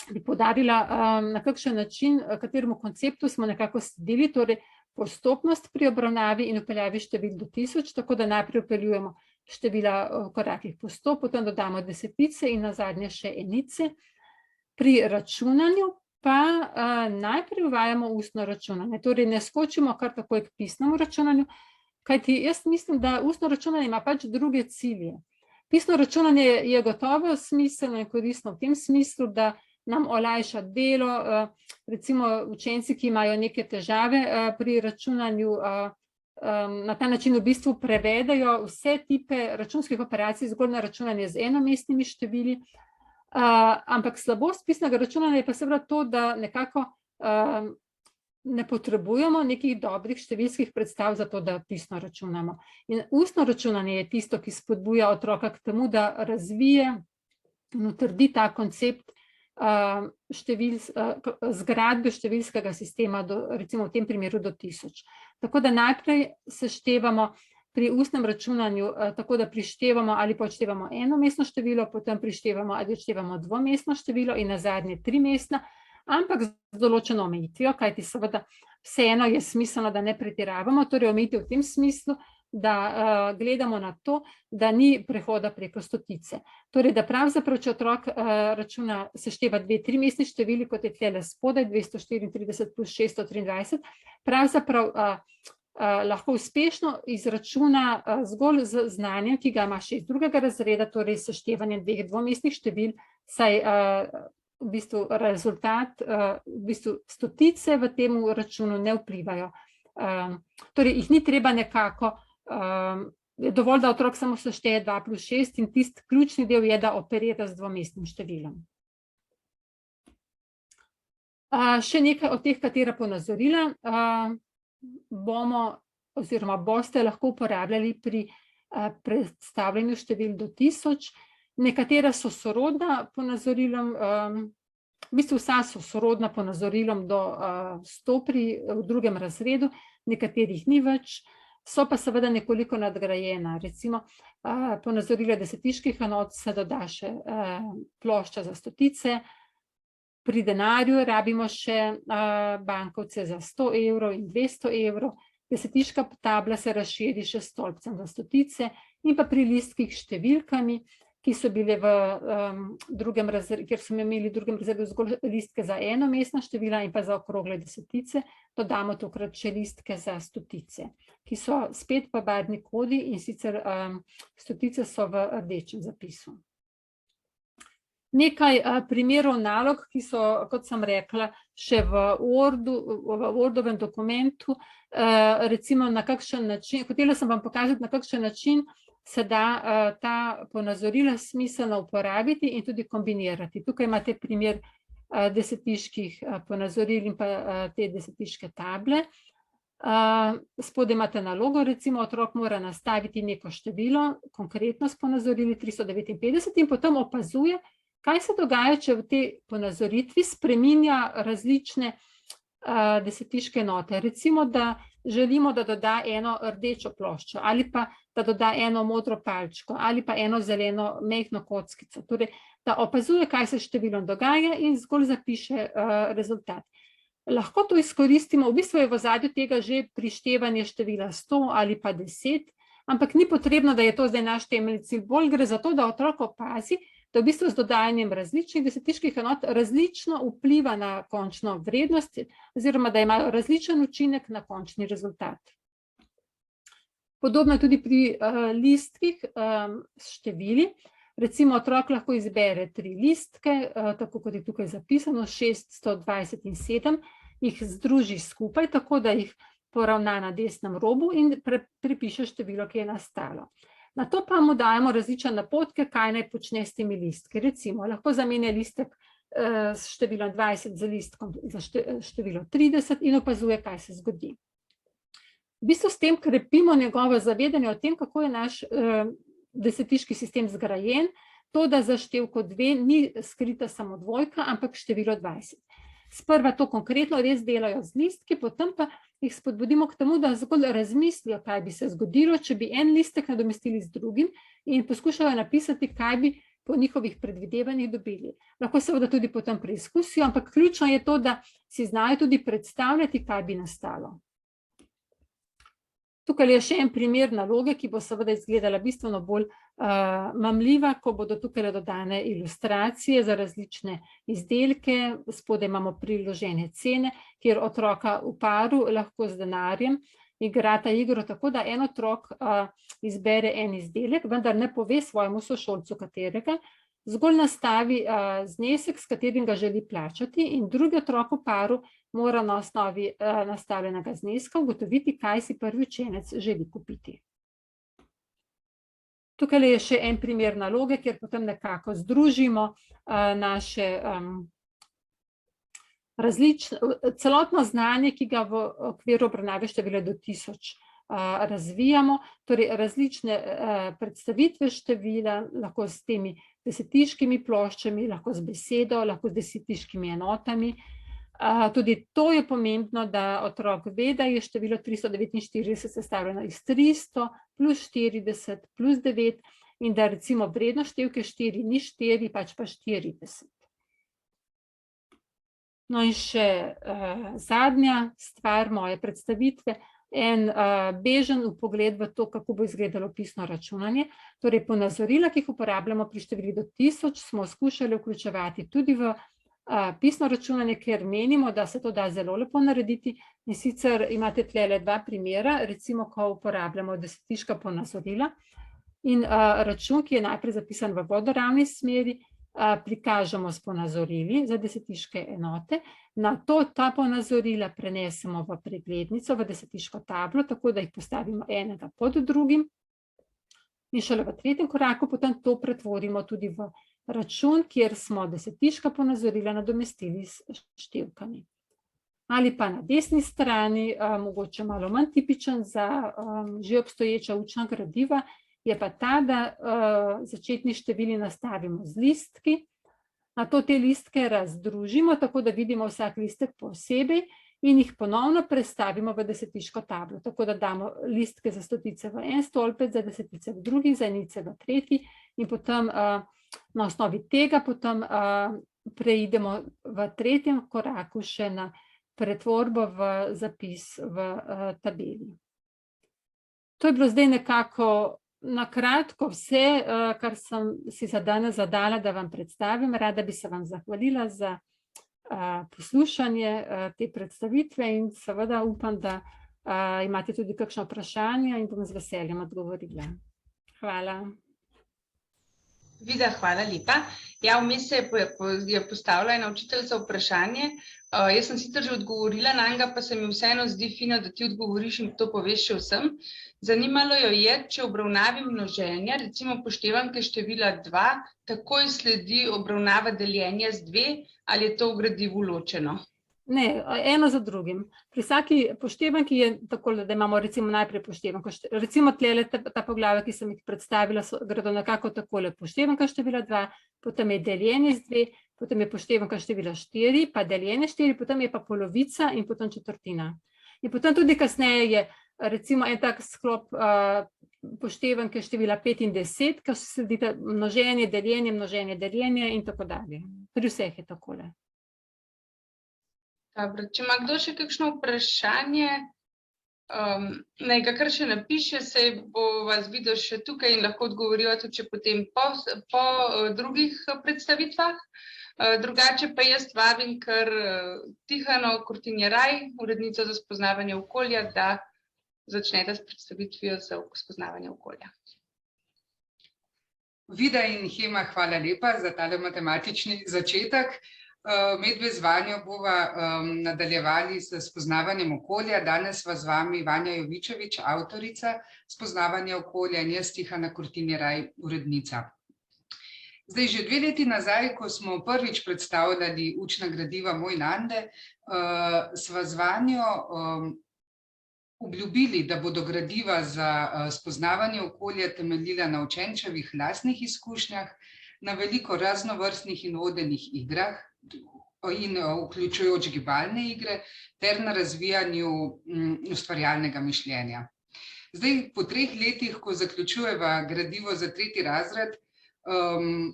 bi poudarila, na kakšen način, kateremu konceptu smo nekako sledili, torej postopnost pri obravnavi in vpeljavi števil do 1000, tako da najprej vpeljujemo števila v korakih po 100, potem dodamo desetice in nazadnje še enice. Pri računanju pa najprej uvajamo ustno računanje, torej ne skočimo kar takoj k pisnemu računanju, kajti jaz mislim, da ustno računanje ima pač druge cilje. Pisno računanje je gotovo smiselno in koristno v tem smislu, da nam olajša delo, recimo učenci, ki imajo neke težave pri računanju, na ta način v bistvu prevedajo vse tipe računskih operacij zgolj na računanje z enomestnimi števili, ampak slabost pisnega računanja je pa seveda to, da nekako ne potrebujemo nekih dobrih številskih predstav za to, da pisno računamo. In ustno računanje je tisto, ki spodbuja otroka k temu, da razvije in utrdi ta koncept zgradbe številskega sistema, recimo v tem primeru do 1000. Tako da najprej seštevamo pri ustnem računanju, tako da prištevamo ali pa odštevamo enomestno število, potem prištevamo ali odštevamo dvomestno število in nazadnje trimestna, ampak z določeno omejitvijo, kajti seveda vseeno je smiselno, da ne pretiravamo, torej omejitev v tem smislu, da gledamo na to, da ni prehoda preko stotice. Torej, da pravzaprav, če otrok računa, sešteva 2 trimestni števili, kot je tlele spodaj, 234 plus 623, pravzaprav lahko uspešno izračuna zgolj z znanjem, ki ga ima še iz 2. razreda, torej seštevanje 2 dvomestnih števil, saj v bistvu rezultat, v bistvu stotice v tem računu ne vplivajo. Torej, jih ni treba nekako, je dovolj, da otrok samo sešteje 2 plus 6 in tisti ključni del je, da operira z dvomestnim številom. Še nekaj od teh, katera ponazorila bomo oziroma boste lahko uporabljali pri predstavljanju števil do 1000. Nekatera so sorodna ponazorilom, v bistvu vsa so sorodna ponazorilom do 100 v 2. razredu, nekaterih ni več, so pa seveda nekoliko nadgrajena. Recimo ponazorila desetiških enot se doda še plošča za stotice, pri denarju rabimo še bankovce za 100 evrov in 200 evrov, desetiška tabla se razširi še s stolpcem za stotice in pa pri listkih s številkami ki so bile v drugem razredu, kjer smo imeli v drugem razredu zgolj listke za enomestna števila in pa za okrogle desetice, dodamo tokrat še listke za stotice, ki so spet v barvni kodi, in sicer stotice so v rdečem zapisu. Nekaj primerov nalog, ki so, kot sem rekla, še v Wordovem dokumentu, recimo na kakšen način, hotela sem vam pokazati, na kakšen način se da ta ponazorila smiselno uporabiti in tudi kombinirati. Tukaj imate primer desetiških ponazoril in pa te desetiške table. Spodaj imate nalogo, recimo otrok mora nastaviti neko število, konkretno s ponazorili 359, in potem opazuje, kaj se dogaja, če v tej ponazoritvi spreminja različne desetiške enote. Recimo, da želimo, da doda eno rdečo ploščo, ali pa da doda eno modro palčko, ali pa eno zeleno mehko kockico. Torej, da opazuje, kaj se s številom dogaja, in zgolj zapiše rezultat. Lahko to izkoristimo, v bistvu je v ozadju tega že prištevanje števila 100 ali pa 10, ampak ni potrebno, da je to zdaj naš temeljni cilj. Bolj gre za to, da otrok opazi, da v bistvu z dodajanjem različnih desetiških enot različno vpliva na končno vrednost, oziroma da imajo različen učinek na končni rezultat. Podobno tudi pri listkih s števili. Recimo otrok lahko izbere 3 listke, tako kot je tukaj zapisano, 6, 120 in 7, jih združi skupaj, tako da jih poravna na desnem robu in pripiše število, ki je nastalo. Na to pa mu dajemo različne napotke, kaj naj počne s temi listki. Recimo, lahko zamenja listek s številom 20 za listkom za število 30 in opazuje, kaj se zgodi. V bistvu s tem krepimo njegovo zavedanje o tem, kako je naš desetiški sistem zgrajen, to, da za števko 2 ni skrita samo dvojka, ampak število 20. Sprva to konkretno res delajo z listki, potem pa jih spodbudimo k temu, da zgolj razmislijo, kaj bi se zgodilo, če bi en listek nadomestili z drugim, in poskušajo napisati, kaj bi po njihovih predvidevanjih dobili. Lahko seveda tudi potem preizkusijo, ampak ključno je to, da si znajo tudi predstavljati, kaj bi nastalo. Tukaj je še en primer naloge, ki bo seveda izgledala bistveno bolj mamljiva, ko bodo tukaj dodane ilustracije za različne izdelke. Spodaj imamo priložene cene, kjer otroka v paru lahko z denarjem igrata igro tako, da en otrok izbere en izdelek, vendar ne pove svojemu sošolcu katerega, zgolj nastavi znesek, s katerim ga želi plačati, in drugi otrok v paru mora na osnovi nastavljenega zneska ugotoviti, kaj si prvi učenec želi kupiti. Tukaj je še en primer naloge, kjer potem nekako združimo naše celotno znanje, ki ga v okviru obravnave števila do 1000 razvijamo, torej različne predstavitve števila, lahko s temi desetiškimi ploščami, lahko z besedo, lahko z desetiškimi enotami. Tudi to je pomembno, da otrok ve, da je število 349 sestavljeno iz 300 plus 40 plus 9 in da recimo vrednost števke 4 ni 4, pač pa 40. No in še zadnja stvar moje predstavitve, en bežen vpogled v to, kako bo izgledalo pisno računanje. Torej ponazorila, ki jih uporabljamo pri števili do 1000, smo skušali vključevati tudi v pisno računanje, ker menimo, da se to da zelo lepo narediti, in sicer imate tlele 2 primera, recimo, ko uporabljamo desetiška ponazorila in račun, ki je najprej zapisan v vodoravni smeri, prikažemo s ponazorili za desetiške enote, na to ta ponazorila prenesemo v preglednico, v desetiško tablo, tako da jih postavimo enega pod drugim, in šele v tretjem koraku potem to pretvorimo tudi v račun, kjer smo desetiška ponazorila nadomestili s števkami. Ali pa na desni strani, mogoče malo manj tipičen za že obstoječa učna gradiva, je pa ta, da začetni števili nastavimo z listki, nato te listke razdružimo, tako da vidimo vsak listek posebej in jih ponovno prestavimo v desetiško tablo, tako da damo listke za stotice v en stolpec, za desetice v drugi, za enice v tretji, in potem na osnovi tega potem preidemo v tretjem koraku še na pretvorbo v zapis v tabeli. To je bilo zdaj nekako Na kratko vse, kar sem si za danes zadala, da vam predstavim. Rada bi se vam zahvalila za poslušanje te predstavitve in seveda upam, da imate tudi kakšno vprašanje in bom z veseljem odgovorila. Hvala. Vida, hvala lepa. Ja, vmes se je postavila ena učiteljica vprašanje. Jaz sem sicer že odgovorila na njega, pa se mi vseeno zdi fino, da ti odgovoriš in to poveš še vsem. Zanimalo jo je, če obravnavi množenja, recimo upoštevanke števila 2, takoj sledi obravnava deljenja z 2, ali je to v gradivu ločeno? Ne, eno za drugim. Pri vsaki poštevanki je tako, da imamo recimo najprej poštevanko. Recimo tlele ta poglavja, ki sem jih predstavila, gredo nekako takole. Poštevanka števila 2, potem je deljenje z 2, potem je poštevanka števila 4, pa deljenje 4, potem je pa polovica in potem četrtina. In potem tudi kasneje je recimo en tak sklop poštevanke števila 5 in 10, ko sledita množenje, deljenje in tako dalje. Pri vseh je takole. Dobro, če ima kdo še kakšno vprašanje, naj ga kar še napiše, saj bo vas videl še tukaj in lahko odgovorijo tudi potem po drugih predstavitvah. Drugače pa jaz vabim kar Tihano Kortinjeraj, urednico za spoznavanje okolja, da začnete s predstavitvijo za spoznavanje okolja. Vida in Hema, hvala lepa za tale matematični začetek. Medve z Vanjo bova nadaljevali s spoznavanjem okolja. Danes sva z vami Vanja Jovičevič, avtorica spoznavanja okolja, in jaz Tihana Kortinjeraj, urednica. Zdaj, že 2 leti nazaj, ko smo prvič predstavljali učna gradiva Moj Nande, sva z Vanjo obljubili, da bodo gradiva za spoznavanje okolja temeljila na učenčevih lastnih izkušnjah, na veliko raznovrstnih in vodenih igrah in vključujoč gibalne igre ter na razvijanju ustvarjalnega mišljenja. Zdaj, po 3 letih, ko zaključujeva gradivo za 3. razred,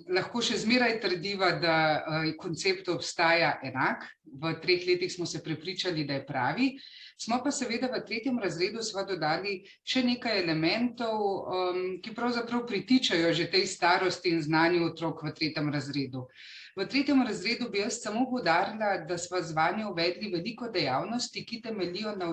lahko še zmeraj trdiva, da koncept obstaja enak. V 3 letih smo se prepričali, da je pravi. Smo pa seveda v 3. razredu sva dodali še nekaj elementov, ki pravzaprav pritičajo že tej starosti in znanju otrok v 3. razredu. V 3. razredu bi jaz samo poudarila, da sva z Vanjo uvedli veliko dejavnosti, ki temeljijo na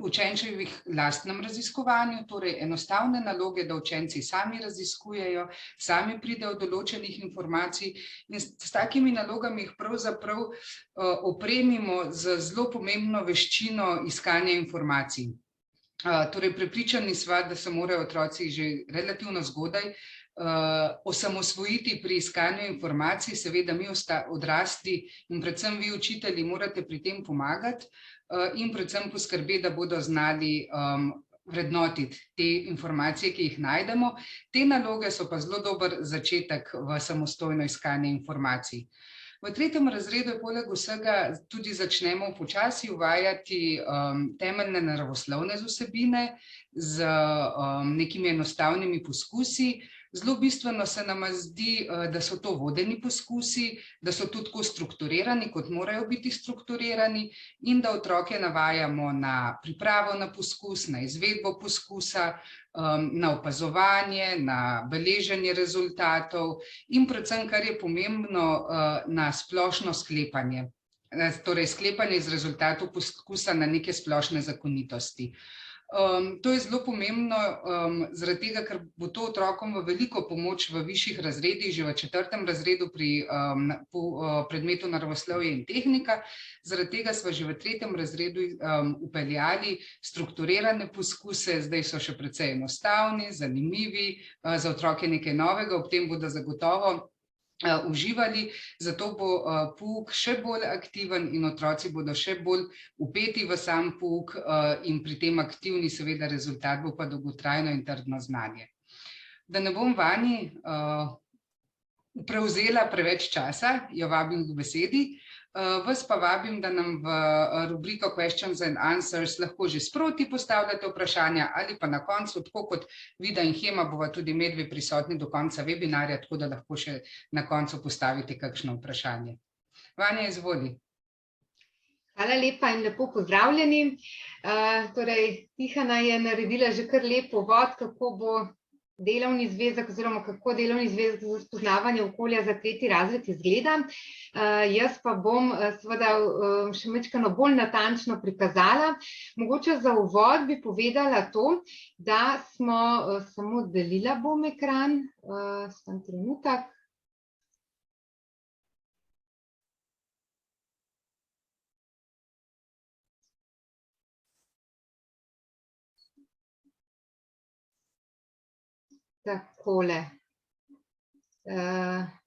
učenčevih lastnem raziskovanju, torej enostavne naloge, da učenci sami raziskujejo, sami pridejo do določenih informacij, in s takimi nalogami jih pravzaprav opremimo z zelo pomembno veščino iskanja informacij. Torej, prepričani sva, da se morajo otroci že relativno zgodaj osamosvojiti pri iskanju informacij. Seveda mi odrasli in predvsem vi učitelji morate pri tem pomagati in predvsem poskrbeti, da bodo znali vrednotiti te informacije, ki jih najdemo. Te naloge so pa zelo dober začetek v samostojno iskanje informacij. V 3. razredu je poleg vsega tudi začnemo počasi uvajati temeljne naravoslovne vsebine z nekimi enostavnimi poskusi. Zelo bistveno se nama zdi, da so to vodeni poskusi, da so tudi tako strukturirani, kot morajo biti strukturirani, in da otroke navajamo na pripravo na poskus, na izvedbo poskusa, na opazovanje, na beleženje rezultatov in predvsem, kar je pomembno, na splošno sklepanje. Torej, sklepanje iz rezultatov poskusa na neke splošne zakonitosti. To je zelo pomembno, zaradi tega, ker bo to otrokom v veliko pomoč v višjih razredih, že v 4. razredu pri predmetu naravoslovje in tehnika. Zaradi tega sva že v 3. razredu vpeljali strukturirane poskuse, zdaj so še precej enostavni, zanimivi, za otroke nekaj novega, ob tem bodo zagotovo uživali, zato bo pouk še bolj aktiven in otroci bodo še bolj vpeti v sam pouk in pri tem aktivni, seveda rezultat bo pa dolgotrajno in trdno znanje. Da ne bom Vanji prevzela preveč časa, jo vabim k besedi. Vas pa vabim, da nam v rubriko Questions and Answers lahko že sproti postavljate vprašanja ali pa na koncu, tako kot Vida in Hema, bova tudi medve prisotni do konca webinarja, tako da lahko še na koncu postavite kakšno vprašanje. Vanja, izvoli. Hvala lepa in lepo pozdravljeni. Torej, Tihana je naredila že kar lep uvod, kako bo delovni zvezek oziroma kako delovni zvezek za spoznavanje okolja za 3. razred izgleda. Jaz pa bom seveda še majčkeno bolj natančno prikazala. Mogoče za uvod bi povedala to, da smo samo delila bom ekran, samo trenutek. Takole.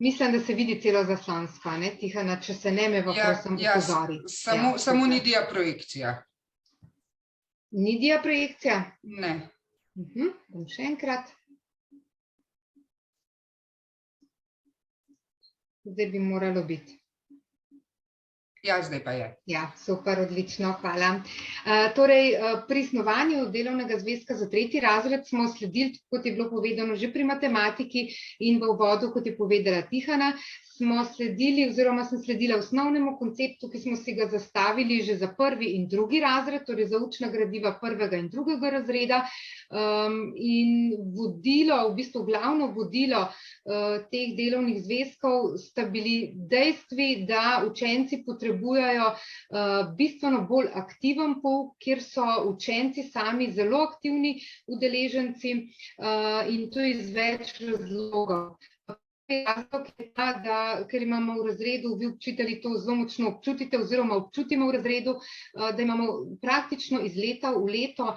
Mislim, da se vidi celo zaslonsko, ne, Tihana, če se ne me pa prosim upozori. Samo ni diaprojekcija. Ni diaprojekcija? Ne. Bom še enkrat. Zdaj bi moralo biti. Ja, zdaj pa je. Ja, super, odlično, hvala. Torej, pri snovanju delovnega zvezka za 3. razred smo sledili, kot je bilo povedano že pri matematiki in v uvodu, kot je povedala Tihana, smo sledili oziroma sem sledila osnovnemu konceptu, ki smo si ga zastavili že za 1. in 2. razred, torej za učna gradiva 1. in 2. razreda. In vodilo, v bistvu glavno vodilo teh delovnih zvezkov sta bili dejstvi, da učenci potrebujejo bistveno bolj aktiven pouk, kjer so učenci sami zelo aktivni udeleženci in to iz več razlogov. Razlog je ta, da ker imamo v razredu, vi učitelji to zelo močno občutite oziroma občutimo v razredu, da imamo praktično iz leta v leto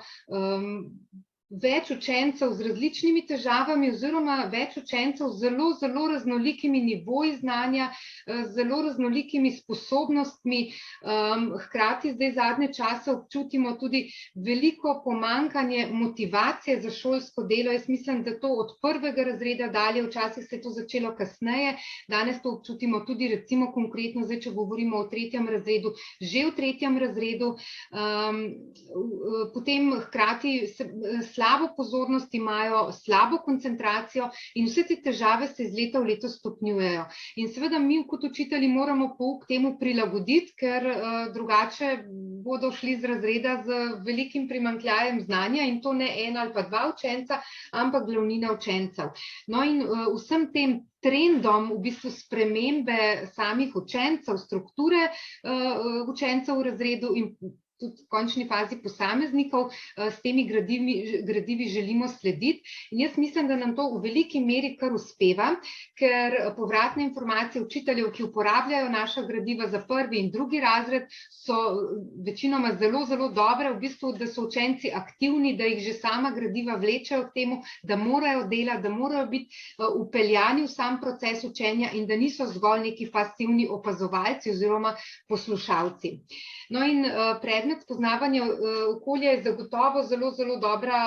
več učencev z različnimi težavami oziroma več učencev z zelo, zelo raznolikimi nivoji znanja, z zelo raznolikimi sposobnostmi. Hkrati zdaj zadnje čase občutimo tudi veliko pomanjkanje motivacije za šolsko delo. Jaz mislim, da to od 1. razreda dalje, včasih se je to začelo kasneje, danes to občutimo tudi recimo konkretno, zdaj če govorimo o 3. razredu, že v 3. razredu. Potem hkrati slabo pozornost imajo, slabo koncentracijo in vse te težave se iz leta v leto stopnjujejo. In seveda mi kot učitelji moramo pouk temu prilagoditi, ker drugače bodo šli z razreda z velikim primanjkljajem znanja in to ne 1 ali pa 2 učenca, ampak glavnina učencev. No in vsem tem trendom v bistvu spremembe samih učencev, strukture učencev v razredu in tudi v končni fazi posameznikov, s temi gradivi želimo slediti. In jaz mislim, da nam to v veliki meri kar uspeva, ker povratne informacije učiteljev, ki uporabljajo naša gradiva za 1. in 2. razred, so večinoma zelo, zelo dobre, v bistvu, da so učenci aktivni, da jih že sama gradiva vlečejo k temu, da morajo delati, da morajo biti vpeljani v sam proces učenja in da niso zgolj neki pasivni opazovalci oziroma poslušalci. No in predmet spoznavanja okolja je zagotovo zelo, zelo dobra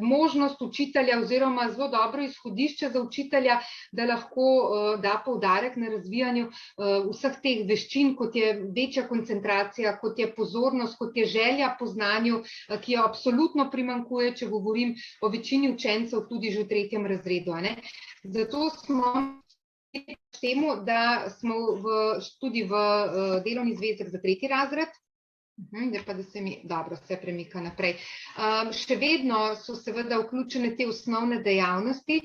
možnost učitelja oziroma zelo dobro izhodišče za učitelja, da lahko da poudarek na razvijanju vseh teh veščin, kot je večja koncentracija, kot je pozornost, kot je želja po znanju, ki jo absolutno primanjkuje, če govorim o večini učencev tudi že v 3. razredu. Zato smo temu, da smo tudi v delovni zvezek za 3. razred, zdaj pa da se mi dobro vse premika naprej. Še vedno so seveda vključene te osnovne dejavnosti.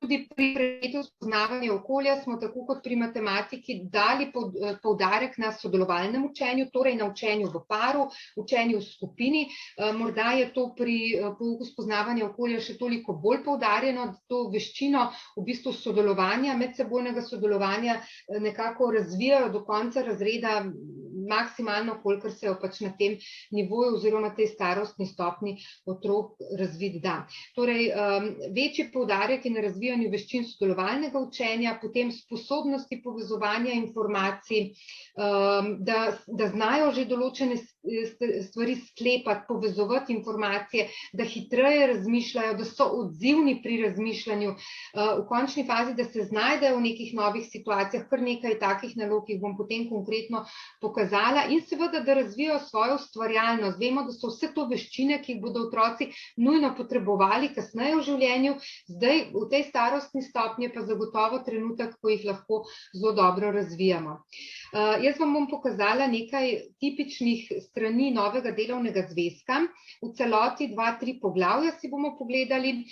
Tudi pri predmetu spoznavanja okolja smo tako kot pri matematiki dali poudarek na sodelovalnem učenju, torej na učenju v paru, učenju v skupini. Morda je to pri pouku spoznavanja okolja še toliko bolj poudarjeno, da to veščino v bistvu sodelovanja, medsebojnega sodelovanja nekako razvijajo do konca razreda maksimalno, kolikor se jo pač na tem nivoju oziroma tej starostni stopnji otrok razviti da. Torej, večji poudarek je na razvijanju veščin sodelovalnega učenja, potem sposobnosti povezovanja informacij, da znajo že določene stvari sklepati, povezovati informacije, da hitreje razmišljajo, da so odzivni pri razmišljanju, v končni fazi, da se znajdejo v nekih novih situacijah, kar nekaj takih nalog, ki jih bom potem konkretno pokazala. pokazala in seveda, da razvijajo svojo ustvarjalnost. Vemo, da so vse to veščine, ki jih bodo otroci nujno potrebovali kasneje v življenju, zdaj v tej starostni stopnji pa zagotovo trenutek, ko jih lahko zelo dobro razvijamo. Jaz vam bom pokazala nekaj tipičnih strani novega delovnega zvezka, v celoti 2-3 poglavja si bomo pogledali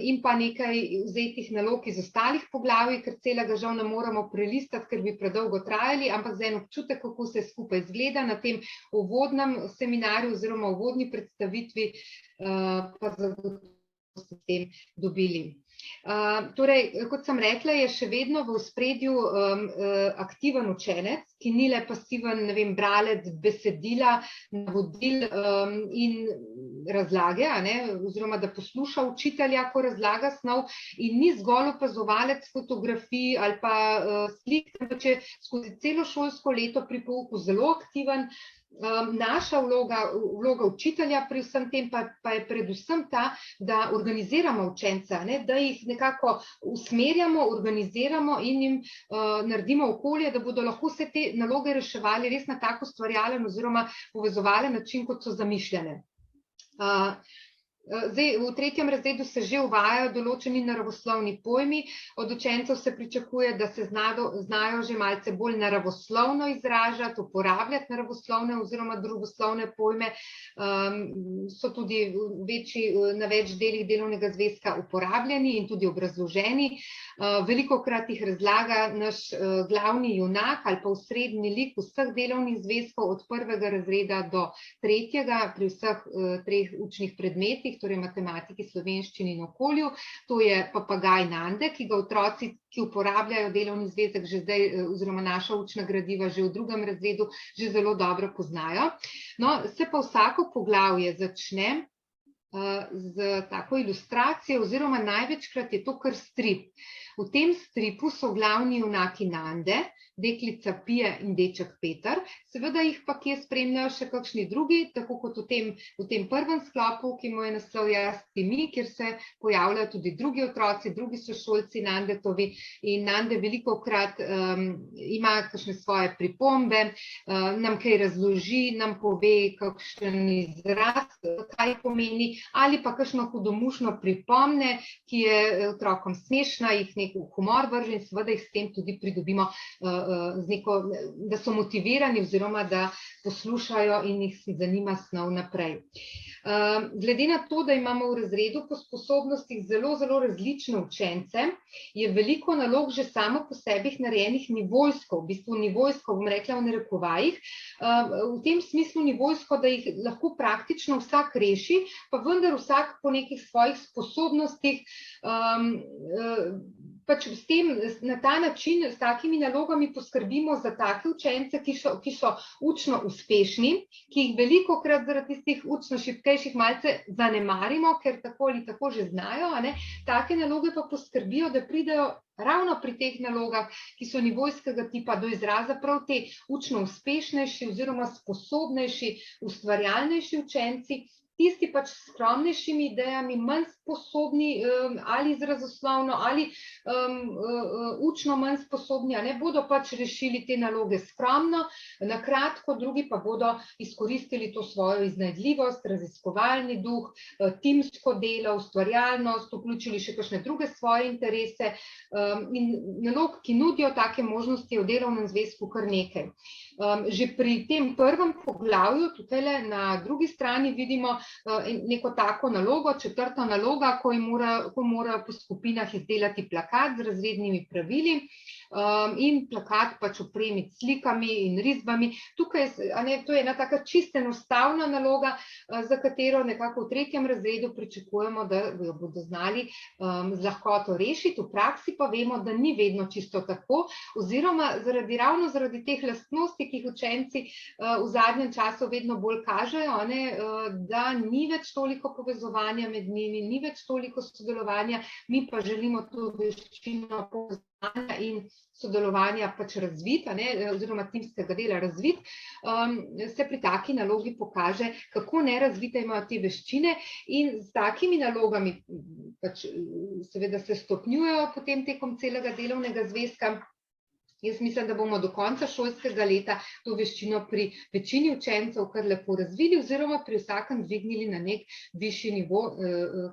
in pa nekaj vzetih nalog iz ostalih poglavij, ker celega žal ne moremo prelistati, ker bi predolgo trajali, ampak za en občutek, kako se skupaj izgleda na tem uvodnem seminarju oziroma uvodni predstavitvi, pa zagotovo ste s tem dobili. Torej, kot sem rekla, je še vedno v ospredju aktiven učenec, ki ni le pasiven, ne vem, bralec besedila, navodil in razlage, oziroma da posluša učitelja, ko razlaga snov, in ni zgolj opazovalec fotografij ali pa slik, temveč je skozi celo šolsko leto pri pouku zelo aktiven. Naša vloga učitelja pri vsem tem pa je predvsem ta, da organiziramo učenca, da jih nekako usmerjamo, organiziramo in jim naredimo okolje, da bodo lahko vse te naloge reševali res na tako ustvarjalen oziroma povezovalen način, kot so zamišljene. Zdaj, v 3. razredu se že uvajajo določeni naravoslovni pojmi, od učencev se pričakuje, da se znajo že malce bolj naravoslovno izražati, uporabljati naravoslovne oziroma družboslovne pojme, so tudi na več delih delovnega zvezka uporabljeni in tudi obrazloženi. Velikokrat jih razlaga naš glavni junak ali pa osrednji lik vseh delovnih zvezkov od 1. razreda do 3. pri vseh 3 učnih predmetih, torej matematiki, slovenščini in okolju. To je papagaj Nande, ki ga otroci, ki uporabljajo delovni zvezek že zdaj, oziroma naša učna gradiva že v 2. razredu, že zelo dobro poznajo. No, se pa vsako poglavje začne z tako ilustracijo, oziroma največkrat je to kar strip. V tem stripu so glavni junaki Nande, deklica Pija in deček Peter, seveda jih pa kje spremljajo še kakšni drugi, tako kot v tem prvem sklopu, ki mu je naslov Jaz ti mi, kjer se pojavljajo tudi drugi otroci, drugi sošolci Nandetovi, in Nande velikokrat ima kakšne svoje pripombe, nam kaj razloži, nam pove kakšen izraz, kaj pomeni, ali pa kakšno hudomušno pripomne, ki je otrokom smešna, jih nek humor vrže in seveda jih s tem tudi pridobimo da so motivirani oziroma da poslušajo in jih zanima snov naprej. Glede na to, da imamo v razredu po sposobnostih zelo, zelo različne učence, je veliko nalog že samo po sebi narejenih nivojsko, v bistvu nivojsko, bom rekla v narekovajih, v tem smislu nivojsko, da jih lahko praktično vsak reši, pa vendar vsak po nekih svojih sposobnostih pač na ta način s takimi nalogami poskrbimo za take učence, ki so učno uspešni, ki jih velikokrat zaradi tistih učno šibkejših malce zanemarimo, ker tako ali tako že znajo, take naloge pa poskrbijo, da pridejo ravno pri teh nalogah, ki so nivojskega tipa, do izraza prav te učno uspešnejši oziroma sposobnejši, ustvarjalnejši učenci, tisti pač s skromnejšimi idejami, manj sposobni ali izrazoslovno ali učno manj sposobni, bodo pač rešili te naloge skromno, na kratko, drugi pa bodo izkoristili to svojo iznajdljivost, raziskovalni duh, timsko delo, ustvarjalnost, vključili še kakšne druge svoje interese in nalog, ki nudijo take možnosti v delovnem zvezku kar nekaj. Že pri tem prvem poglavju, tukaj na drugi strani vidimo neko tako nalogo, 4. naloga, ko morajo po skupinah izdelati plakat z razrednimi pravili in plakat pač opremiti s slikami in risbami. Tukaj, to je ena taka čisto enostavna naloga, za katero nekako v 3. razredu pričakujemo, da jo bodo znali z lahkoto rešiti. V praksi pa vemo, da ni vedno čisto tako, oziroma ravno zaradi teh lastnosti, ki jih učenci v zadnjem času vedno bolj kažejo, da ni več toliko povezovanja med njimi, ni več toliko sodelovanja, mi pa želimo to veščino povezovanja in sodelovanja pač razviti, oziroma timskega dela razviti, se pri taki nalogi pokaže, kako nerazvite imajo te veščine, in s takimi nalogami pač seveda se stopnjujejo potem tekom celega delovnega zvezka. Jaz mislim, da bomo do konca šolskega leta to veščino pri večini učencev kar lepo razvili oziroma pri vsakem dvignili na nek višji nivo,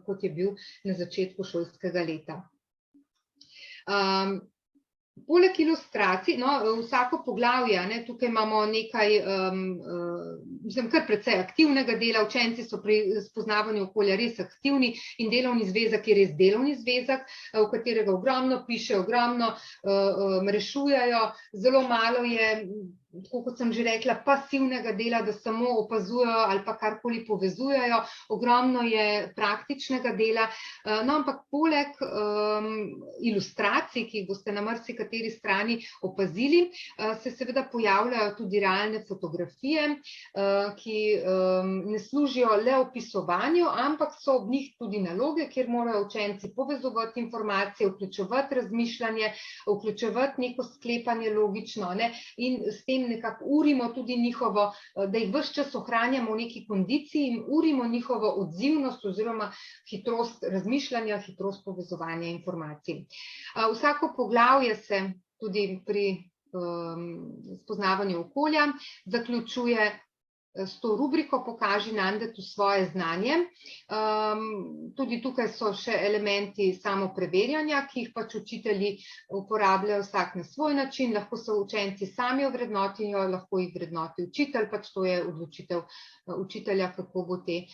kot je bil na začetku šolskega leta. Poleg ilustracij, vsako poglavje, tukaj imamo nekaj, kar precej aktivnega dela, učenci so pri spoznavanju okolja res aktivni in delovni zvezek je res delovni zvezek, v katerega ogromno piše, ogromno rešujejo, zelo malo je, tako kot sem že rekla, pasivnega dela, da samo opazujejo ali pa karkoli povezujejo, ogromno je praktičnega dela, ampak poleg ilustracij, ki jih boste na marsikateri strani opazili, se seveda pojavljajo tudi realne fotografije, ki ne služijo le opisovanju, ampak so ob njih tudi naloge, kjer morajo učenci povezovati informacije, vključevati razmišljanje, vključevati neko sklepanje logično, in s tem nekako urimo tudi njihovo, da jih ves čas ohranjamo v neki kondiciji in urimo njihovo odzivnost oziroma hitrost razmišljanja, hitrost povezovanja informacij. Vsako poglavje se tudi pri spoznavanju okolja zaključuje s to rubriko Pokaži Nandetu svoje znanje. Tudi tukaj so še elementi samopreverjanja, ki jih pač učitelji uporabljajo vsak na svoj način, lahko se učenci sami ovrednotijo, lahko jih vrednoti učitelj, pač to je odločitev učitelja, kako bo te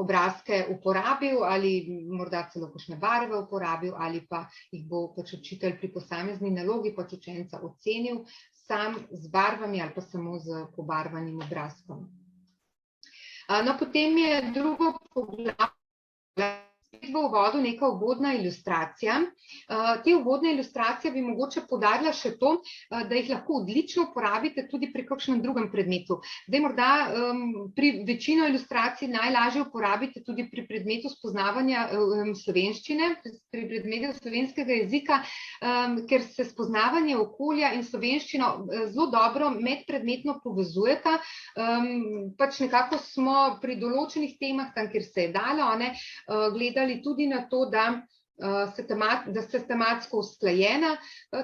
obrazke uporabil ali morda celo kakšne barve uporabil ali pa jih bo pač učitelj pri posamezni nalogi pač učenca ocenil sam z barvami ali pa samo z pobarvanim obrazkom. Potem je drugo poglavje, v uvodu neka uvodna ilustracija. Te uvodne ilustracije bi mogoče poudarila še to, da jih lahko odlično uporabite tudi pri kakšnem drugem predmetu. Zdaj morda pri večino ilustracij najlažje uporabite tudi pri predmetu spoznavanja slovenščine, pri predmetu slovenskega jezika, ker se spoznavanje okolja in slovenščino zelo dobro medpredmetno povezujeta. Pač nekako smo pri določenih temah, tam kjer se je dalo, gledali tudi na to, da sta tematsko usklajena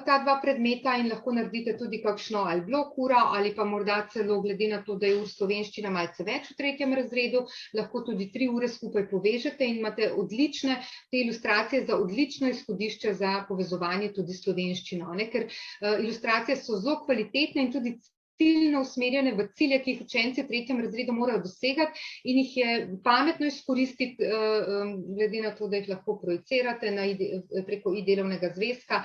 ta dva predmeta in lahko naredite tudi kakšno ali blok uro ali pa morda celo glede na to, da je ur slovenščina malce več v 3. razredu, lahko tudi 3 ure skupaj povežete in imate odlične te ilustracije za odlično izhodišče za povezovanje tudi slovenščino, ker ilustracije so zelo kvalitetne in tudi ciljno usmerjene v cilje, ki jih učenci v 3. razredu morajo dosegati in jih je pametno izkoristiti, glede na to, da jih lahko projicirate preko i-delovnega zvezka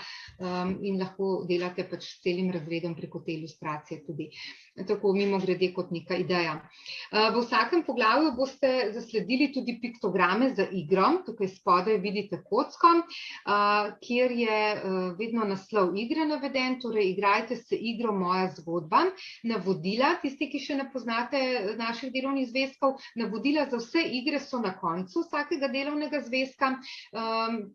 in lahko delate pač s celim razredom preko te ilustracije tudi. Tako mimogrede kot neka ideja. V vsakem poglavju boste zasledili tudi piktograme za igro. Tukaj spodaj vidite kocko, kjer je vedno naslov igre naveden, torej igrajte se igro Moja zgodba. Navodila, tisti, ki še ne poznate naših delovnih zvezkov, navodila za vse igre so na koncu vsakega delovnega zvezka.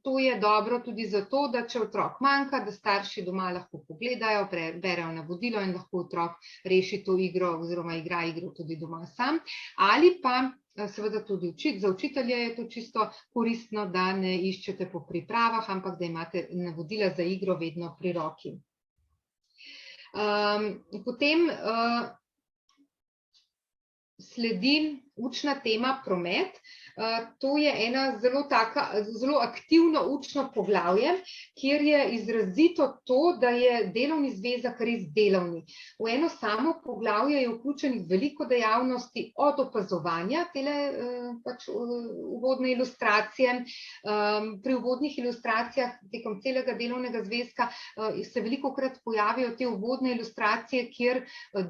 To je dobro tudi zato, da če otrok manjka, da starši doma lahko pogledajo, berejo navodilo in lahko otrok reši to igro oziroma igra igro tudi doma sam. Ali pa seveda tudi za učitelje je to čisto koristno, da ne iščete po pripravah, ampak da imate navodila za igro vedno pri roki. Potem sledi učna tema promet. To je ena zelo aktivno učno poglavje, kjer je izrazito to, da je delovni zvezek res delovni. V eno samo poglavje je vključenih veliko dejavnosti od opazovanja, tele pač uvodne ilustracije. Pri uvodnih ilustracijah tekom celega delovnega zvezka se velikokrat pojavijo te uvodne ilustracije, kjer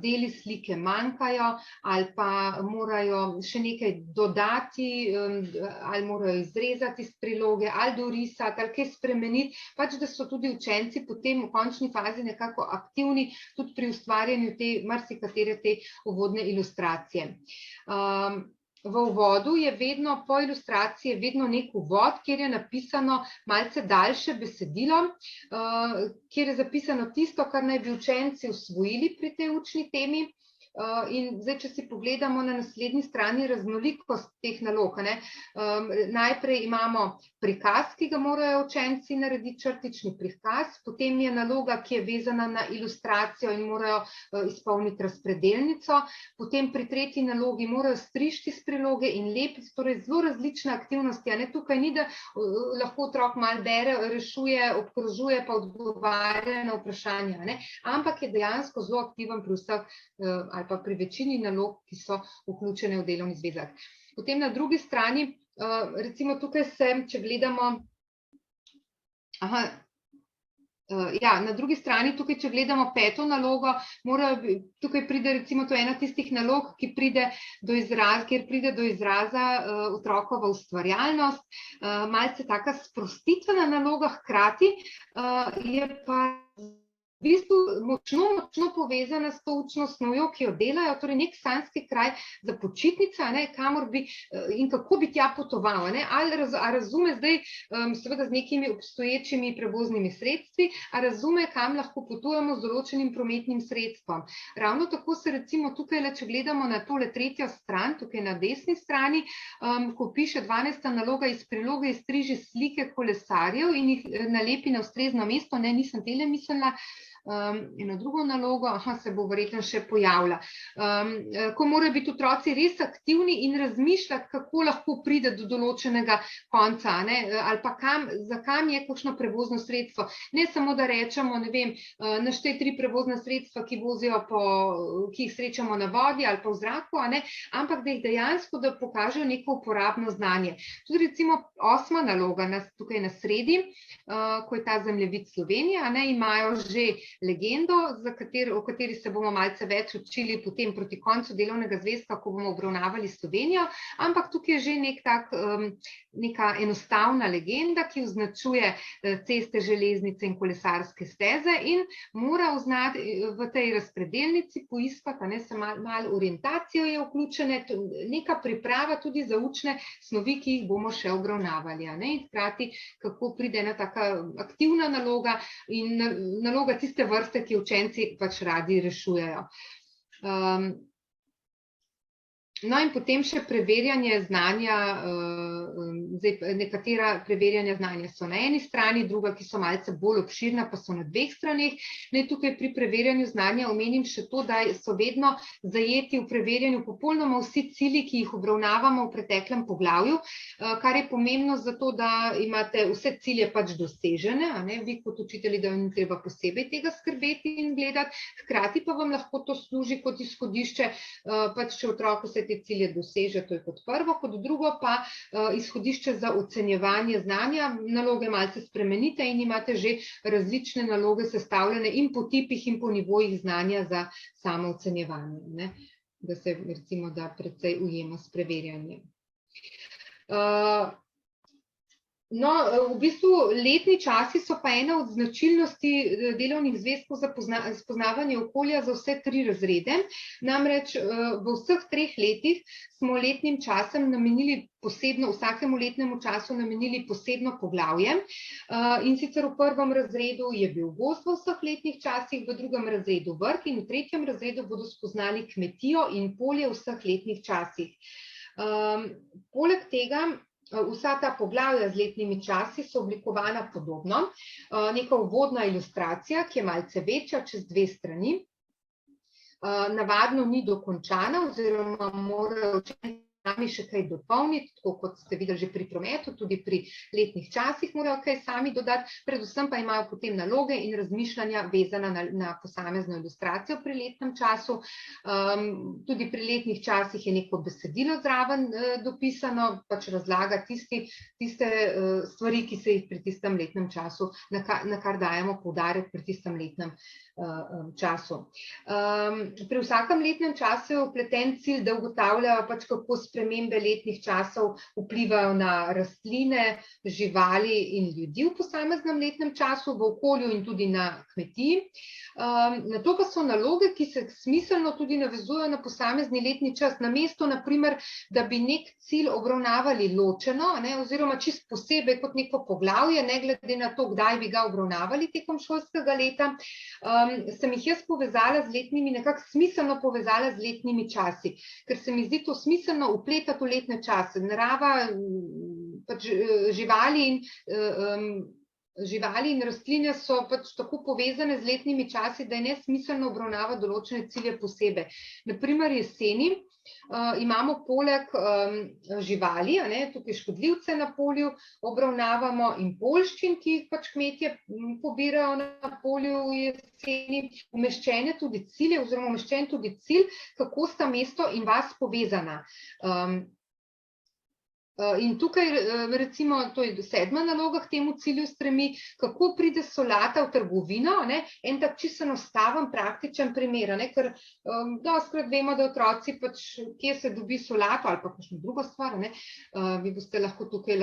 deli slike manjkajo ali pa morajo še nekaj dodati, ali morajo izrezati iz priloge, ali dorisati, ali kaj spremeniti, pač da so tudi učenci potem v končni fazi nekako aktivni tudi pri ustvarjanju te marsikatere te uvodne ilustracije. V uvodu je vedno, po ilustraciji je vedno nek uvod, kjer je napisano malce daljše besedilo, kjer je zapisano tisto, kar naj bi učenci usvojili pri tej učni temi. In zdaj, če si pogledamo na naslednji strani raznolikost teh nalog, najprej imamo prikaz, ki ga morajo učenci narediti, črtični prikaz, potem je naloga, ki je vezana na ilustracijo in morajo izpolniti razpredelnico, potem pri tretji nalogi morajo strišti iz priloge in lepiti, torej zelo različne aktivnosti. Tukaj ni, da lahko otrok malo bere, rešuje, obkrožuje pa odgovarja na vprašanja, ampak je dejansko zelo aktiven pri vseh ali pa pri večini nalog, ki so vključene v delovni zvezek. Potem na drugi strani, recimo tukaj če gledamo, na drugi strani, tukaj, če gledamo peto nalogo, tukaj pride recimo to ena tistih nalog, kjer pride do izraza otrokova ustvarjalnost, malce taka sprostitvena naloga, hkrati je pa v bistvu močno povezana s to učno snovjo, ki jo delajo, torej nek sanjski kraj za počitnice, kamor bi in kako bi tja potoval, ali razume zdaj, seveda z nekimi obstoječimi prevoznimi sredstvi, a razume, kam lahko potujemo z določenim prometnim sredstvom. Ravno tako se recimo tukaj, če gledamo na tole tretjo stran, tukaj na desni strani, ko piše 12. naloga iz priloge, izstriži slike kolesarjev in jih nalepi na ustrezno mesto, nisem tele mislila, eno drugo nalogo, se bo verjetno še pojavila. Ko morajo biti otroci res aktivni in razmišljati, kako lahko pride do določenega konca, ali pa za kam je kakšno prevozno sredstvo. Ne samo, da rečemo, naštej 3 prevozna sredstva, ki jih srečamo na vodi ali pa v zraku, ampak da jih dejansko pokažejo neko uporabno znanje. Tudi recimo 8. naloga, tukaj na sredi, ko je ta zemljevid Slovenije, imajo že legendo, o kateri se bomo malce več učili potem proti koncu delovnega zvezka, ko bomo obravnavali Slovenijo, ampak tukaj je že neka enostavna legenda, ki označuje ceste, železnice in kolesarske steze in mora v tej razpredelnici poiskati, se malo orientacijo je vključene, neka priprava tudi za učne snovi, ki jih bomo še obravnavali. In hkrati, kako pride ena taka aktivna naloga in naloga tiste vrste, ki učenci pač radi rešujejo. No in potem še preverjanje znanja, nekatera preverjanja znanja so na eni strani, druga, ki so malce bolj obširna, pa so na 2 straneh. Tukaj pri preverjanju znanja omenim še to, da so vedno zajeti v preverjanju popolnoma vsi cilji, ki jih obravnavamo v preteklem poglavju, kar je pomembno zato, da imate vse cilje pač dosežene, vi kot učitelji, da vam ni treba posebej tega skrbeti in gledati, hkrati pa vam lahko to služi kot izhodišče, pač če otrok vse te cilje doseže, to je kot prvo, kot drugo pa izhodišče za ocenjevanje znanja, naloge malce spremenite in imate že različne naloge sestavljene in po tipih in po nivojih znanja za samo ocenjevanje, da se recimo da precej ujema s preverjanjem. No, v bistvu letni časi so pa ena od značilnosti delovnih zvezkov za spoznavanje okolja za vse 3 razrede. Namreč v vseh 3 letih smo letnim časem namenili vsakemu letnemu času namenili posebno poglavje. In sicer v 1. razredu je bil gozd v vseh letnih časih, v 2. razredu vrt in v 3. razredu bodo spoznali kmetijo in polje v vseh letnih časih. Poleg tega, vsa ta poglavja z letnimi časi so oblikovana podobno. Neka uvodna ilustracija, ki je malce večja, čez 2 strani. Navadno ni dokončana oziroma morajo učenci sami še kaj dopolniti, tako kot ste videli že pri prometu, tudi pri letnih časih morajo kaj sami dodati, predvsem pa imajo potem naloge in razmišljanja vezana na posamezno ilustracijo pri letnem času. Tudi pri letnih časih je neko besedilo zraven dopisano, pač razlaga tiste stvari, ki se jih pri tistem letnem času, na kar dajemo poudarek pri tistem letnem času. Pri vsakem letnem času je vpleten cilj, da ugotavljajo pač kako spremembe letnih časov vplivajo na rastline, živali in ljudi v posameznem letnem času, v okolju in tudi na kmetiji. Na to pa so naloge, ki se smiselno tudi navezujejo na posamezni letni čas. Namesto, naprimer, da bi nek cilj obravnavali ločeno, oziroma čisto posebej kot neko poglavje, ne glede na to, kdaj bi ga obravnavali tekom šolskega leta, sem jih jaz povezala z letnimi, nekako smiselno povezala z letnimi časi, ker se mi zdi to smiselno vpletati v letne čase. Narava, pač živali in rastline so pač tako povezane z letnimi časi, da je nesmiselno obravnavati določene cilje posebej. Naprimer jeseni imamo poleg živali, tukaj škodljivce na polju obravnavamo in poljščin, ki jih pač kmetje pobirajo na polju v jeseni, umeščene tudi cilje oziroma umeščen tudi cilj, kako sta mesto in vas povezana. In tukaj recimo, to je 7. naloga k temu cilju stremi, kako pride solata v trgovino, en tak čisto enostaven, praktičen primer, ker dostikrat vemo, da otroci pač, kje se dobi solato ali pa kakšno drugo stvar, vi boste lahko tukaj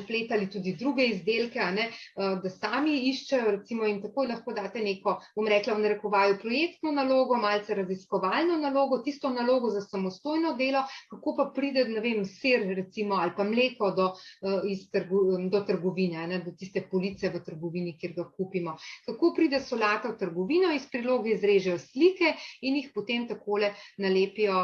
vpletali tudi druge izdelke, da sami iščejo, recimo jim takoj lahko date neko, bom rekla v narekovaju, projektno nalogo, malce raziskovalno nalogo, tisto nalogo za samostojno delo, kako pa pride, ne vem, sir recimo, ali pa mleko do trgovine, do tiste police v trgovini, kjer ga kupimo. Kako pride solata v trgovino, iz priloge izrežejo slike in jih potem takole nalepijo,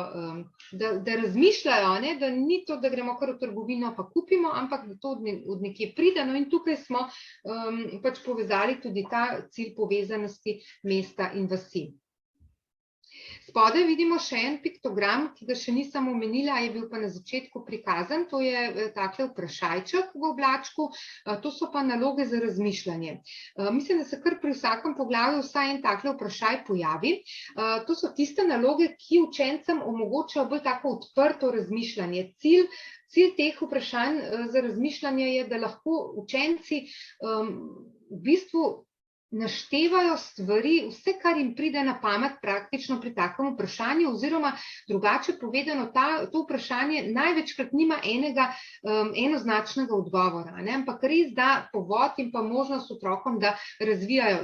da razmišljajo, da ni to, da gremo kar v trgovino pa kupimo, ampak da to od nekje pride. No in tukaj smo pač povezali tudi ta cilj povezanosti mesta in vasi. Spodaj vidimo še en piktogram, ki ga še nisem omenila, je bil pa na začetku prikazan, to je takle vprašajček v oblačku, to so pa naloge za razmišljanje. Mislim, da se kar pri vsakem poglavju vsaj en takle vprašaj pojavi. To so tiste naloge, ki učencem omogočajo bolj tako odprto razmišljanje. Cilj teh vprašanj za razmišljanje je, da lahko učenci v bistvu naštevajo stvari, vse, kar jim pride na pamet praktično pri takem vprašanju, oziroma drugače povedano, to vprašanje največkrat nima enoznačnega odgovora, ampak res da povod in pa možnost otrokom, da razvijajo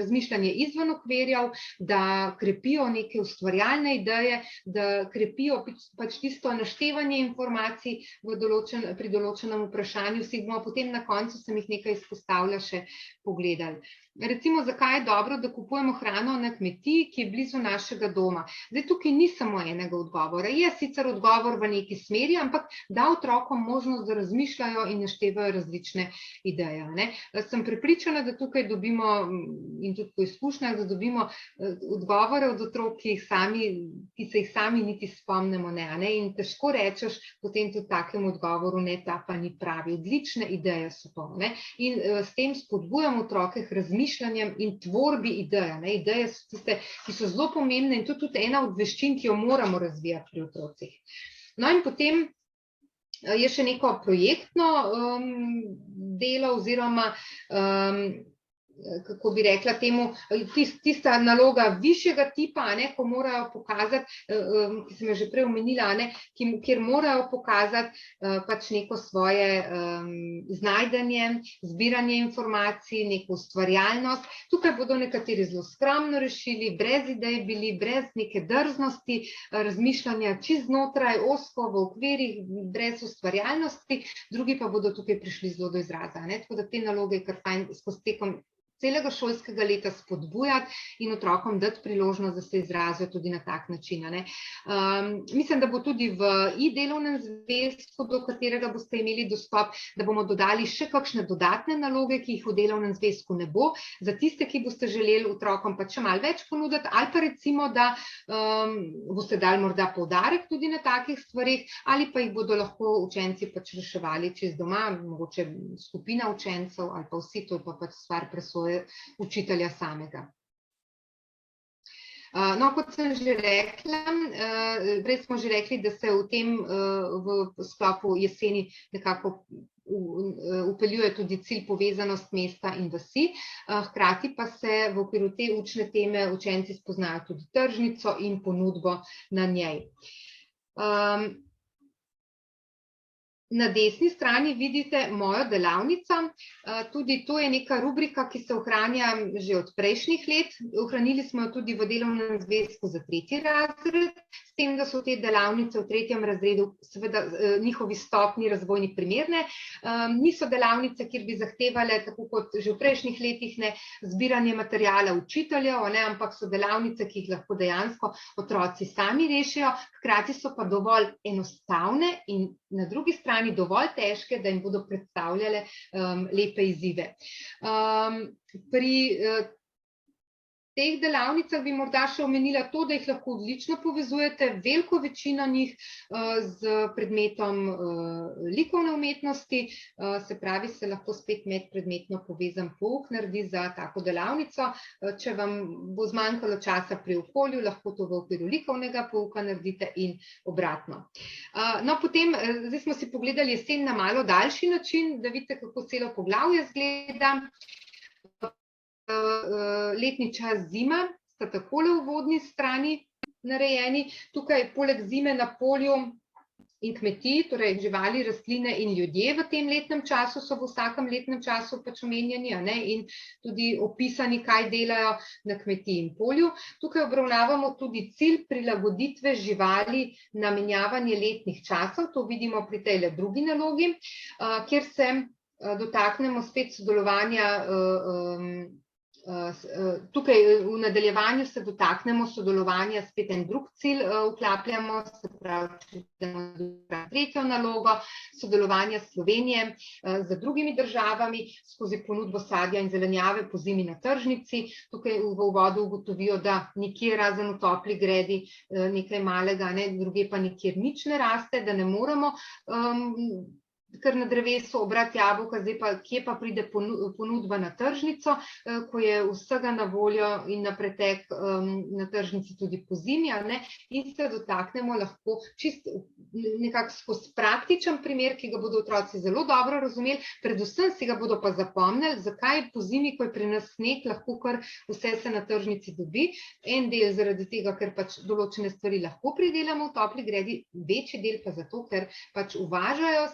razmišljanje izven okvirjev, da krepijo neke ustvarjalne ideje, da krepijo pač tisto naštevanje informacij pri določenem vprašanju. Si bomo potem na koncu, sem jih nekaj izpostavila, še pogledali. Recimo, zakaj je dobro, da kupujemo hrano na kmetiji, ki je blizu našega doma. Zdaj, tukaj ni samo enega odgovora. Je sicer odgovor v neki smeri, ampak da otrokom možnost, da razmišljajo in naštevajo različne ideje. Sem prepričana, da tukaj dobimo, in tudi po izkušnjah, da dobimo odgovore od otrok, ki se jih sami niti spomnimo, in težko rečeš potem tudi takemu odgovoru, ne, ta pa ni pravi. Odlične ideje so to. In s tem spodbujamo otroke k razmišljanjem in tvorbi ideje. Ideje so tiste, ki so zelo pomembne in to je tudi ena od veščin, ki jo moramo razvijati pri otrocih. No in potem je še neko projektno delo oziroma kako bi rekla temu, tista naloga višjega tipa, ko morajo pokazati, ki sem jo že prej omenila, kjer morajo pokazati pač neko svoje znajdenje, zbiranje informacij, neko ustvarjalnost. Tukaj bodo nekateri zelo skromno rešili, brez idej bili, brez neke drznosti, razmišljanja čisto znotraj, ozko v okvirih, brez ustvarjalnosti, drugi pa bodo tukaj prišli zelo do izraza. Tako da te naloge kar fajn skozi tekom celega šolskega leta spodbujati in otrokom dati priložnost, da se izrazijo tudi na tak način. Mislim, da bo tudi v e-delovnem zvezku, do katerega boste imeli dostop, da bomo dodali še kakšne dodatne naloge, ki jih v delovnem zvezku ne bo, za tiste, ki boste želeli otrokom pa še malo več ponuditi, ali pa recimo, da boste dali morda poudarek tudi na takih stvarih, ali pa jih bodo lahko učenci pač reševali čez doma, mogoče skupina učencev ali pa vsi, to pa pač stvar presoje učitelja samega. No, kot sem že rekla, prej smo že rekli, da se v tem v sklopu jeseni nekako vpeljuje tudi cilj povezanost mesta in vasi, hkrati pa se v okviru te učne teme učenci spoznajo tudi tržnico in ponudbo na njej. Na desni strani vidite mojo delavnico, tudi to je neka rubrika, ki se ohranja že od prejšnjih let. Ohranili smo jo tudi v delovnem zvezku za 3. razred, s tem, da so te delavnice v 3. razredu seveda njihovi stopnji razvojni primerne. Niso delavnice, kjer bi zahtevale, tako kot že v prejšnjih letih, ne, zbiranje materijala učiteljev, ne, ampak so delavnice, ki jih lahko dejansko otroci sami rešijo, hkrati so pa dovolj enostavne in na drugi strani dovolj težke, da jim bodo predstavljale lepe izzive. Pri teh delavnicah bi morda še omenila to, da jih lahko odlično povezujete, veliko večino njih z predmetom likovne umetnosti, se pravi, se lahko spet medpredmetno povezan pouk naredi za tako delavnico. Če vam bo zmanjkalo časa pri okolju, lahko to v okviru likovnega pouka naredite in obratno. No, potem, zdaj smo si pogledali jesen na malo daljši način, da vidite, kako celo poglavje izgleda. Letni čas, zima, sta takole v uvodni strani narejeni. Tukaj poleg zime na polju in kmetij, torej živali, rastline in ljudje v tem letnem času so v vsakem letnem času pač omenjeni, ne, in tudi opisani, kaj delajo na kmetiji in polju. Tukaj obravnavamo tudi cilj prilagoditve živali na menjavanje letnih časov, to vidimo pri tej drugi nalogi, kjer se dotaknemo spet sodelovanja. Tukaj v nadaljevanju se dotaknemo sodelovanja, spet en drug cilj vklapljamo, se pravi, tretjo nalogo, sodelovanja Slovenije z drugimi državami skozi ponudbo sadja in zelenjave po zimi na tržnici. Tukaj v uvodu ugotovijo, da nikjer razen v topli gredi nekaj malega, ne, druge pa nikjer nič ne raste, da ne moremo kar na drevesu obrati jabolka, zdaj pa kje pa pride ponudba na tržnico, ko je vsega na voljo in na pretek na tržnici tudi po zimi, ne, in se dotaknemo lahko čist nekako skozi praktičen primer, ki ga bodo otroci zelo dobro razumeli, predvsem si ga bodo pa zapomnili, zakaj po zimi, ko je pri nas sneg, lahko kar vse se na tržnici dobi. En del zaradi tega, ker pač določene stvari lahko pridelamo v topli gredi, večji del pa zato, ker pač uvažajo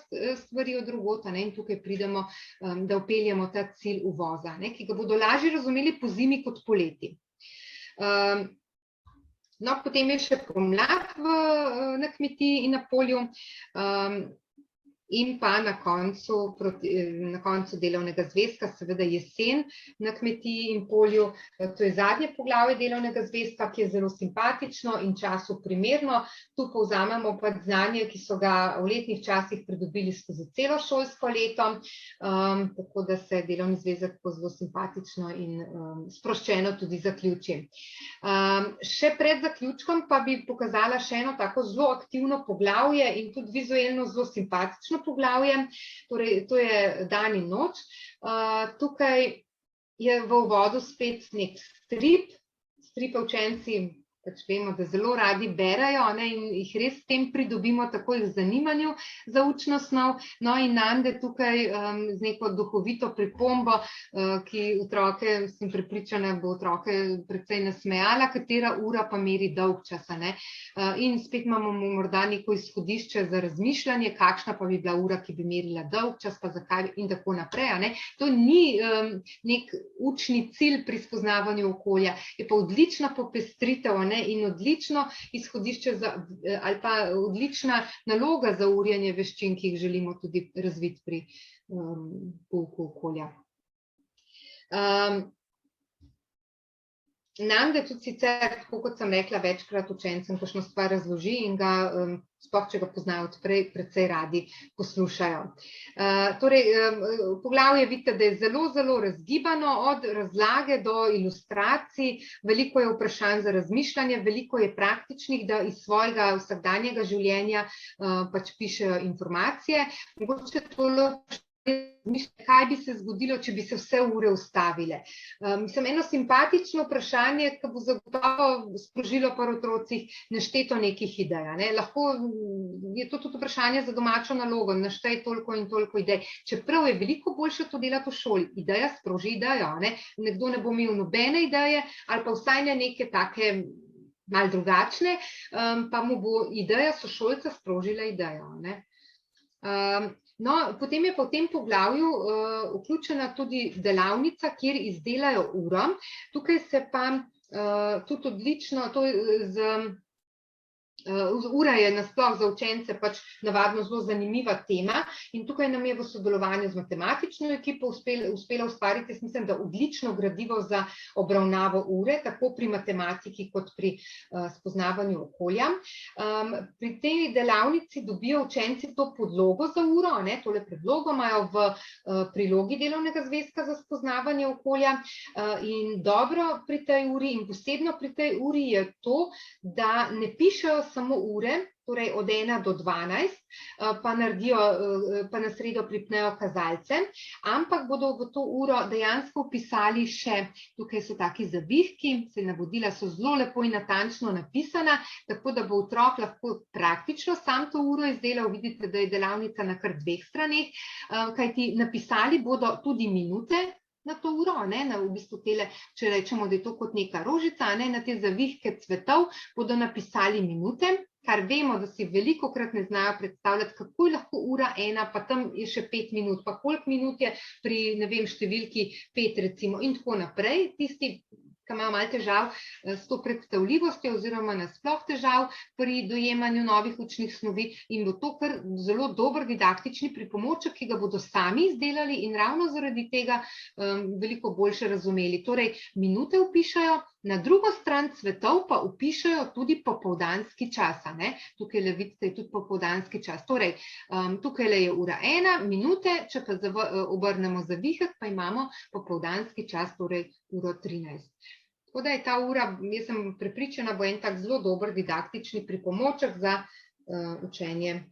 stvari od drugod, ne, in tukaj pridemo, da vpeljemo ta cilj uvoza, ne, ki ga bodo lažje razumeli po zimi kot poleti. No, potem je še pomlad na kmetiji in na polju, in pa na koncu delovnega zvezka, seveda jesen na kmetiji in polju. To je zadnje poglavje delovnega zvezka, ki je zelo simpatično in času primerno. Tu povzamemo pa znanje, ki so ga v letnih časih pridobili skozi celo šolsko leto, tako da se delovni zvezek zelo simpatično in sproščeno tudi zaključi. Še pred zaključkom pa bi pokazala še eno tako zelo aktivno poglavje in tudi vizualno zelo simpatično poglavje, torej to je dan in noč. Tukaj je v uvodu spet nek strip, stripe učenci pač vemo, da zelo radi berajo, ne, in jih res s tem pridobimo takoj v zanimanju za učno snov. No, in Nande tukaj z neko duhovito pripombo, ki otroke, sem prepričana, bo otroke precej nasmejala, katera ura pa meri dolgčasa, ne. In spet imamo morda neko izhodišče za razmišljanje, kakšna pa bi bila ura, ki bi merila dolgčas, pa zakaj in tako naprej, ne. To ni nek učni cilj pri spoznavanju okolja, je pa odlična popestritev, ne, in odlično izhodišče ali pa odlična naloga za urjenje veščin, ki jih želimo tudi razviti pri pouku okolja. Nande tudi sicer, tako kot sem rekla, večkrat učencem kakšno stvar razloži in ga, sploh če ga poznajo odprej, precej radi poslušajo. Torej, poglavje vidite, da je zelo, zelo razgibano, od razlage do ilustracij, veliko je vprašanj za razmišljanje, veliko je praktičnih, da iz svojega vsakdanjega življenja pač pišejo informacije. Mogoče tole kaj bi se zgodilo, če bi se vse ure ustavile. Mislim, eno simpatično vprašanje, ki bo zagotovo sprožilo pri otrocih nešteto nekih idej, ne. Lahko je to tudi vprašanje za domačo nalogo, naštej toliko in toliko idej. Čeprav je veliko boljše to delati v šoli, ideja sproži idejo, ne. Nekdo ne bo imel nobene ideje ali pa vsaj ne neke take malo drugačne, pa mu bo ideja sošolca sprožila idejo, ne. No, potem je pa v tem poglavju vključena tudi delavnica, kjer izdelajo uro. Tukaj se pa tudi odlično, ura je nasploh za učence pač navadno zelo zanimiva tema in tukaj nam je v sodelovanju z matematično ekipo uspelo ustvariti, jaz mislim, da odlično gradivo za obravnavo ure, tako pri matematiki kot pri spoznavanju okolja. Pri tej delavnici dobijo učenci to podlogo za uro, tole predlogo imajo v prilogi delovnega zvezka za spoznavanje okolja in dobro pri tej uri in posebno pri tej uri je to, da ne pišejo samo ure, torej od 1 do 12, pa na sredo pripnejo kazalce, ampak bodo v to uro dejansko vpisali še, tukaj so taki zavihki, navodila so zelo lepo in natančno napisana, tako da bo otrok lahko praktično sam to uro izdelal, vidite, da je delavnica na kar 2 straneh, kajti napisali bodo tudi minute na to uro, v bistvu tele, če rečemo, da je to kot neka rožica, na te zavihke cvetov bodo napisali minute, kar vemo, da si velikokrat ne znajo predstavljati, kako je lahko ura 1, pa tam je še 5 minut, pa koliko minut je pri, ne vem, številki 5 recimo in tako naprej. Tisti, ki imajo malo težav s to predstavljivostjo oziroma nasploh težav pri dojemanju novih učnih snovi in bo to kar zelo dober didaktični pripomoček, ki ga bodo sami izdelali in ravno zaradi tega veliko boljše razumeli. Torej, minute vpišajo, na drugo stran cvetov pa vpišajo tudi popoldanski čas. Tukaj vidite, je tudi popoldanski čas. Torej, tukaj je ura 1, minute, če pa obrnemo zavihek, pa imamo popoldanski čas, torej uro 13. Tako da je ta ura, jaz sem prepričana, bo en tak zelo dober didaktični pripomoček za učenje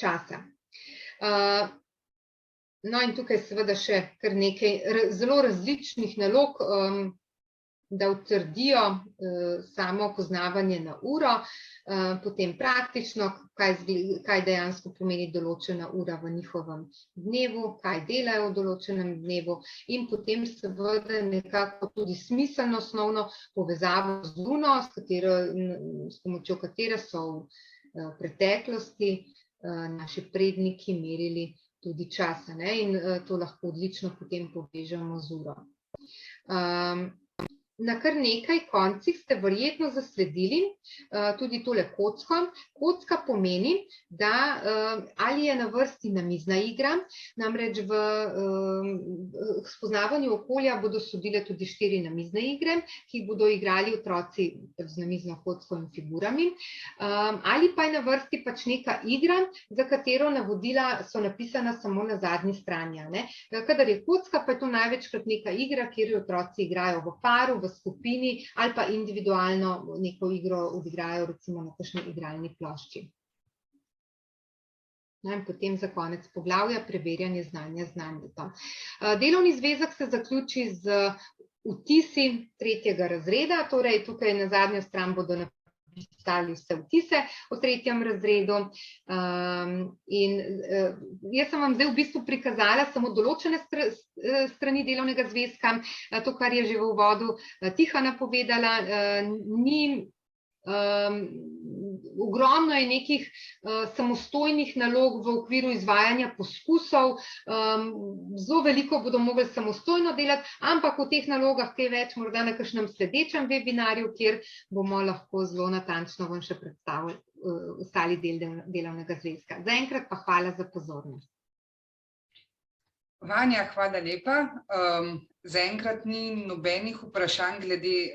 časa. No in tukaj seveda še kar nekaj zelo različnih nalog, da utrdijo samo poznavanje na uro, potem praktično, kaj dejansko pomeni določena ura v njihovem dnevu, kaj delajo v določenem dnevu in potem seveda nekako tudi smiselno osnovno povezavo z luno, s pomočjo katere so v preteklosti naši predniki merili tudi časa in to lahko odlično potem povežemo z uro. Na kar nekaj koncih ste verjetno zasledili tudi tole kocko. Kocka pomeni, da ali je na vrsti namizna igra, namreč v spoznavanju okolja bodo sodile tudi 4 namizne igre, ki jih bodo igrali otroci z namizno kocko in figurami, ali pa je na vrsti pač neka igra, za katero navodila so napisana samo na zadnji strani. Kadar je kocka, pa je to največkrat neka igra, kjer otroci igrajo v paru, v skupini ali pa individualno neko igro odigrajo recimo na kakšni igralni plošči. In potem za konec poglavja preverjanje znanja znanj. Delovni zvezek se zaključi z vtisi 3. razreda, torej tukaj na zadnjo stran bodo napisali vse vtise v 3. razredu. In jaz sem vam zdaj v bistvu prikazala samo določene strani delovnega zvezka, to, kar je že v uvodu Tihana povedala, ogromno je nekih samostojnih nalog v okviru izvajanja poskusov, zelo veliko bodo mogli samostojno delati, ampak v teh nalogah kaj več morda na kakšnem sledečem webinarju, kjer bomo lahko zelo natančno vam še predstavili ostali del delovnega zvezka. Zaenkrat pa hvala za pozornost. Vanja, hvala lepa. Zaenkrat ni nobenih vprašanj glede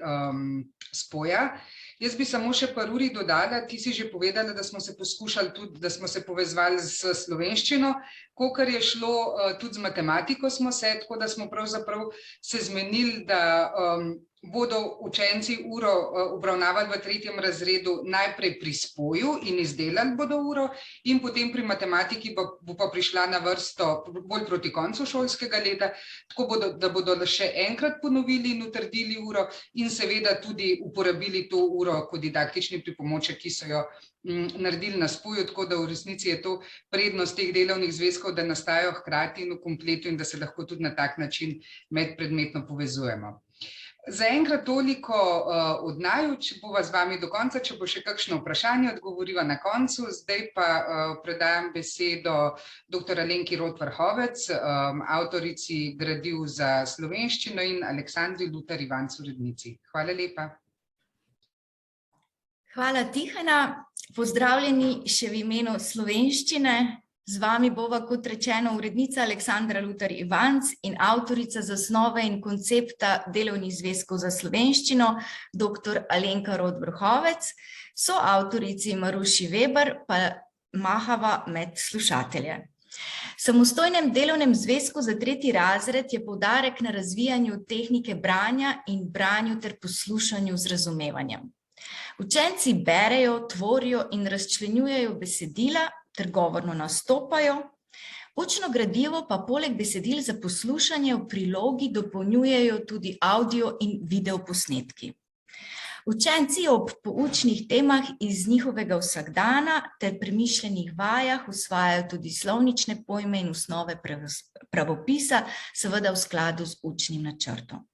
spoja. Jaz bi samo še par uri dodala, ti si že povedala, da smo se poskušali tudi, da smo se povezvali s slovenščino, kolikor je šlo, tudi z matematiko smo se, tako da smo pravzaprav se zmenili, da bodo učenci uro obravnavali v 3. razredu najprej pri spoju in izdelali bodo uro in potem pri matematiki bo pa prišla na vrsto bolj proti koncu šolskega leta, tako da bodo še enkrat ponovili in utrdili uro in seveda tudi uporabili to uro kot didaktični pripomoček, ki so jo naredili na spoju, tako da v resnici je to prednost teh delovnih zvezkov, da nastajajo hkrati in v kompletu in da se lahko tudi na tak način medpredmetno povezujemo. Zaenkrat toliko od naju, če bova z vami do konca, če bo še kakšno vprašanje, odgovoriva na koncu. Zdaj pa predajam besedo dr. Alenki Rot Vrhovec, avtorici gradiv za slovenščino, in Aleksandri Lutar Ivanc, urednici. Hvala lepa. Hvala, Tihana. Pozdravljeni še v imenu slovenščine. Z vami bova, kot rečeno, urednica Aleksandra Lutar Ivanc in avtorica zasnove in koncepta delovnih zvezkov za slovenščino, dr. Alenka Rot Vrhovec, soavtorici Maruši Weber pa mahava med slušatelje. V samostojnem delovnem zvezku za 3. razred je poudarek na razvijanju tehnike branja in branju ter poslušanju z razumevanjem. Učenci berejo, tvorijo in razčlenjujejo besedila ter govorno nastopajo. Učno gradivo pa poleg besedil za poslušanje v prilogi dopolnjujejo tudi audio in video posnetki. Učenci ob poučnih temah iz njihovega vsakdana ter premišljenih vajah usvajajo tudi slovnične pojme in osnove pravopisa, seveda v skladu z učnim načrtom.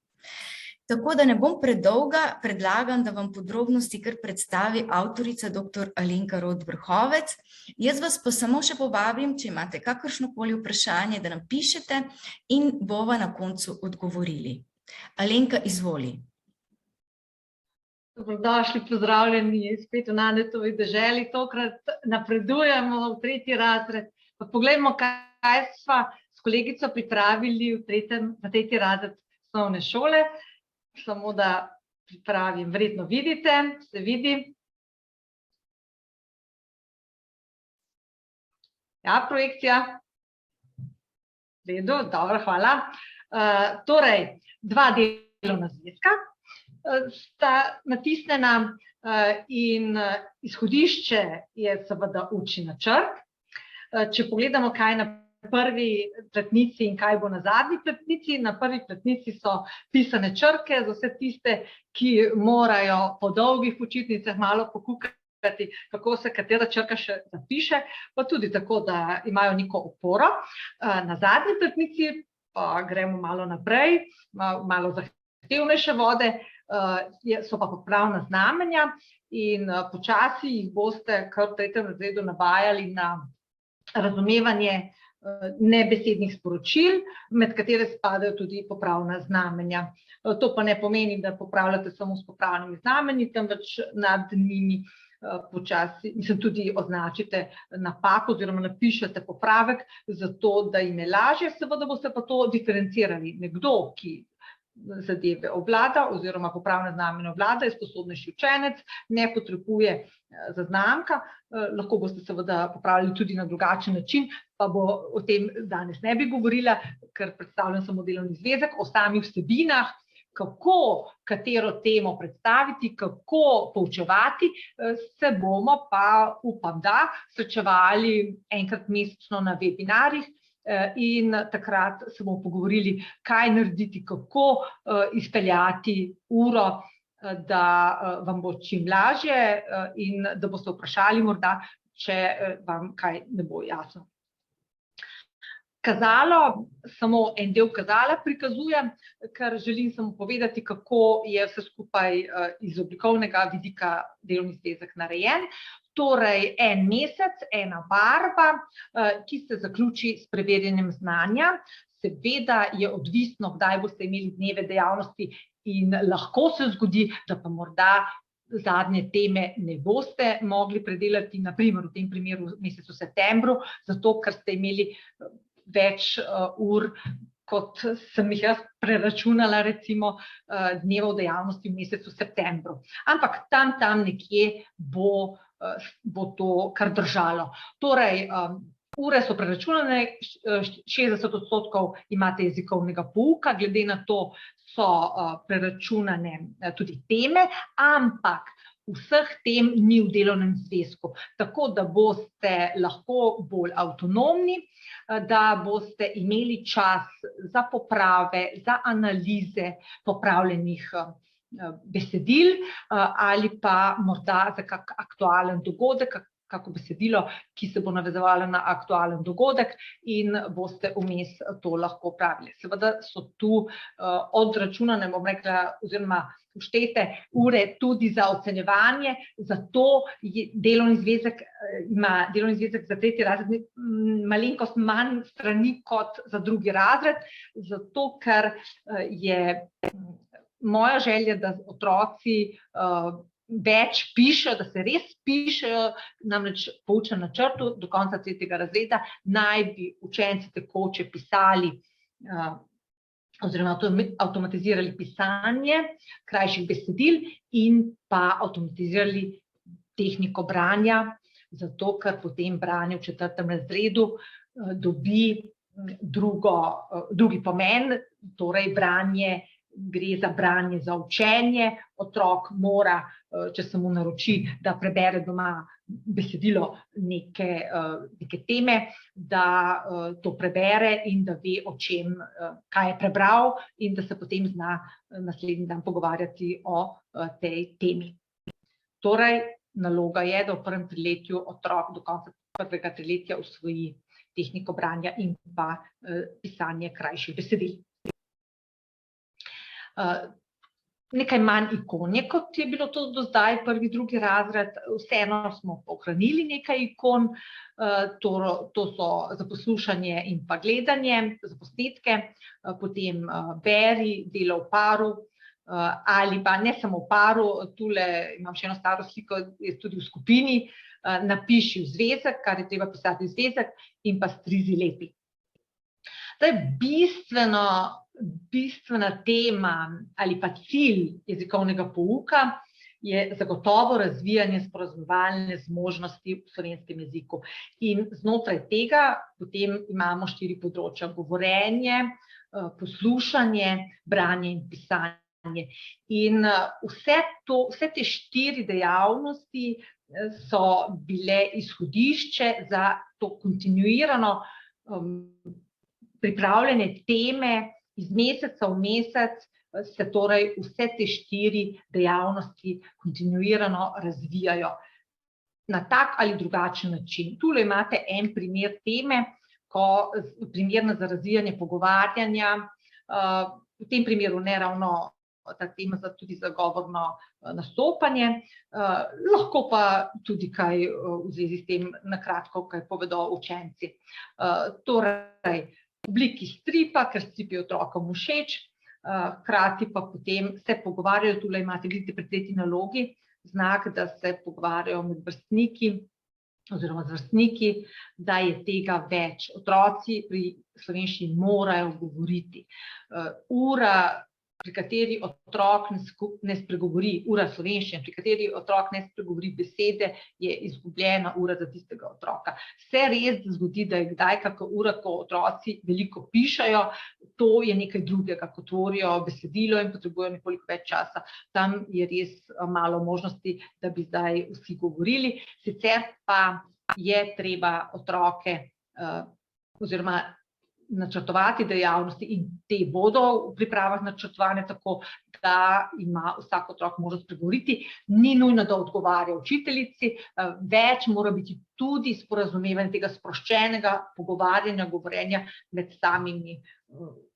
Tako da ne bom predolga, predlagam, da vam podrobnosti kar predstavi avtorica dr. Alenka Rot Vrhovec. Jaz vas pa samo še povabim, če imate kakršnokoli vprašanje, da nam pišete in bova na koncu odgovorili. Alenka, izvoli. Dobrodošli, pozdravljeni spet v Nanetovi deželi. Tokrat napredujemo v 3. razred. Pa poglejmo, kaj sva s kolegico pripravili v 3. razred osnovne šole. Samo da pripravim, verjetno vidite, se vidi. Ja, projekcija. V redu, dobro, hvala. Torej, 2 delovna zvezka sta natisnjena in izhodišče je seveda učni načrt. Če pogledamo, kaj na prvi platnici in kaj bo na zadnji platnici. Na prvi platnici so pisane črke za vse tiste, ki morajo po dolgih počitnicah malo pokukati, kako se katera črka še zapiše, pa tudi tako, da imajo neko oporo. Na zadnji platnici pa gremo malo naprej, malo zahtevnejše vode, so pa popravna znamenja in počasi jih boste kar v 3. razredu navajali na razumevanje nebesednih sporočil, med katere spadajo tudi popravna znamenja. To pa ne pomeni, da popravljate samo s popravnimi znamenji, temveč nad njimi počasi, tudi označite napako oziroma napišete popravek, zato da jim je lažje, seveda boste pa to diferencirali. Nekdo, ki zadeve obvlada oziroma popravne znamenje obvlada, je sposobnejši učenec, ne potrebuje zaznamka, lahko boste seveda popravili tudi na drugačen način, pa bo o tem danes ne bi govorila, ker predstavljam samo delovni zvezek. O samih vsebinah, kako katero temo predstaviti, kako poučevati, se bomo pa, upam da, srečevali enkrat mesečno na webinarjih, in takrat se bomo pogovorili, kaj narediti, kako izpeljati uro, da vam bo čim lažje in da boste vprašali morda, če vam kaj ne bo jasno. Kazalo, samo en del kazala prikazujem, ker želim samo povedati, kako je vse skupaj iz oblikovnega vidika delovni zvezek narejen. Torej, en mesec, ena barva, ki se zaključi s preverjanjem znanja. Seveda je odvisno, kdaj boste imeli dneve dejavnosti in lahko se zgodi, da pa morda zadnje teme ne boste mogli predelati, na primer v tem primeru v mesecu septembru, zato ker ste imeli več ur, kot sem jih jaz preračunala, recimo dnevov dejavnosti v mesecu septembru. Ampak tam nekje bo to kar držalo. Torej, ure so preračunane, 60% imate jezikovnega pouka, glede na to so preračunane tudi teme, ampak vseh tem ni v delovnem zvezku, tako da boste lahko bolj avtonomni, da boste imeli čas za poprave, za analize popravljenih besedil ali pa morda za kak aktualen dogodek, kako besedilo, ki se bo navezovalo na aktualen dogodek in boste vmes to lahko pravili. Seveda so tu odračunane, bom rekla, oziroma vštete ure tudi za ocenjevanje, zato delovni zvezek ima za 3. razred malenkost manj strani kot za 2. razred, zato ker je moja želja, da otroci več pišejo, da se res pišejo, namreč po učnem načrtu do konca 3. razreda naj bi učenci tekoče pisali oziroma avtomatizirali pisanje krajših besedil in pa avtomatizirali tehniko branja, zato ker potem branje v 4. razredu dobi drugi pomen, torej branje, gre za branje za učenje, otrok mora, če se mu naroči, da prebere doma besedilo neke teme, da to prebere in da ve, o čem, kaj je prebral in da se potem zna naslednji dan pogovarjati o tej temi. Torej, naloga je, da v 1. triletju otrok do konca 1. triletja usvoji tehniko branja in pa pisanje krajših besedil. Nekaj manj ikon je, kot je bilo to do zdaj 1., 2. razred, vseeno smo ohranili nekaj ikon, to so za poslušanje in pa gledanje, za posnetke, potem beri, delo v paru, ali pa ne samo v paru, tule imam še eno staro sliko, je tudi v skupini, napiši v zvezek, kar je treba pisati v zvezek, in pa strizi lepi. Zdaj, bistvena tema ali pa cilj jezikovnega pouka je zagotovo razvijanje sporazumevalne zmožnosti v slovenskem jeziku. In znotraj tega potem imamo 4 področja: govorjenje, poslušanje, branje in pisanje. In vse te 4 dejavnosti so bile izhodišče za to kontinuirano pripravljanje teme. Iz meseca v mesec se torej vse te 4 dejavnosti kontinuirano razvijajo na tak ali drugačen način. Tule imate en primer teme, primerna za razvijanje pogovarjanja, v tem primeru ne ravno ta tema tudi za govorno nastopanje, lahko pa tudi kaj v zvezi s tem na kratko, kaj povedo učenci. Torej, v obliki stripa, ker strip je otrokom všeč, hkrati pa potem se pogovarjajo, tule imate, vidite, pri 3. nalogi znak, da se pogovarjajo med vrstniki oziroma z vrstniki, da je tega več. Otroci pri slovenščini morajo govoriti. Ura, pri kateri otrok ne spregovori, ura slovenščine, pri kateri otrok ne spregovori besede, je izgubljena ura za tistega otroka. Se res zgodi, da je kdaj kakšna ura, ko otroci veliko pišejo, to je nekaj drugega, ko tvorijo besedilo in potrebujejo nekoliko več časa. Tam je res malo možnosti, da bi zdaj vsi govorili. Sicer pa je treba otroke oziroma načrtovati dejavnosti in te bodo v pripravah načrtovane tako, da ima vsak otrok možnost spregovoriti. Ni nujno, da odgovarja učiteljici, več mora biti tudi sporazumevanje tega sproščenega pogovarjanja, govorjenja med samimi